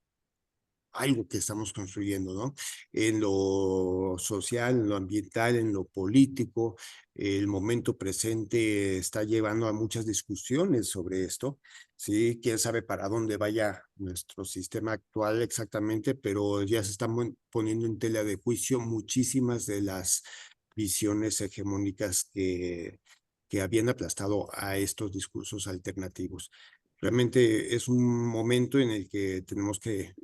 algo que estamos construyendo, ¿no? En lo social, en lo ambiental, en lo político. El momento presente está llevando a muchas discusiones sobre esto, ¿sí? Quién sabe para dónde vaya nuestro sistema actual exactamente, pero ya se están poniendo en tela de juicio muchísimas de las visiones hegemónicas que habían aplastado a estos discursos alternativos. Realmente es un momento en el que tenemos que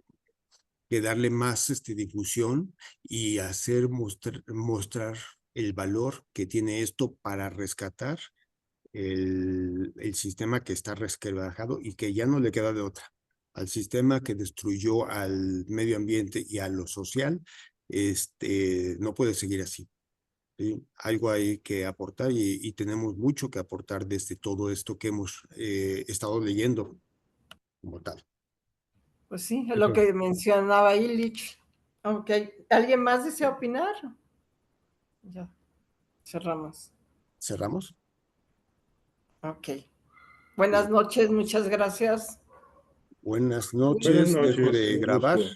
darle más difusión y mostrar el valor que tiene esto para rescatar el sistema que está resquebrajado y que ya no le queda de otra. Al sistema que destruyó al medio ambiente y a lo social, no puede seguir así, ¿sí? Algo hay que aportar y tenemos mucho que aportar desde todo esto que hemos estado leyendo como tal. Pues sí, es lo que mencionaba Illich. Ok, ¿alguien más desea opinar? Ya, cerramos. ¿Cerramos? Ok. Buenas noches, muchas gracias. Buenas Buenas noches, dejo noches, de un grabar. gusto.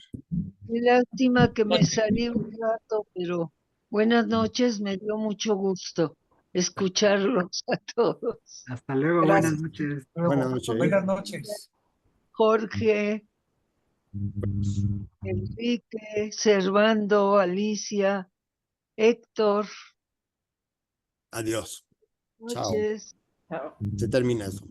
Qué lástima que me salí un rato, pero buenas noches, me dio mucho gusto escucharlos a todos. Hasta luego, buenas Gracias. noches. Buenas noches. Buenas noches. Jorge, Enrique, Servando, Alicia, Héctor, Adiós. Chao. noches. Chao. Se termina esto.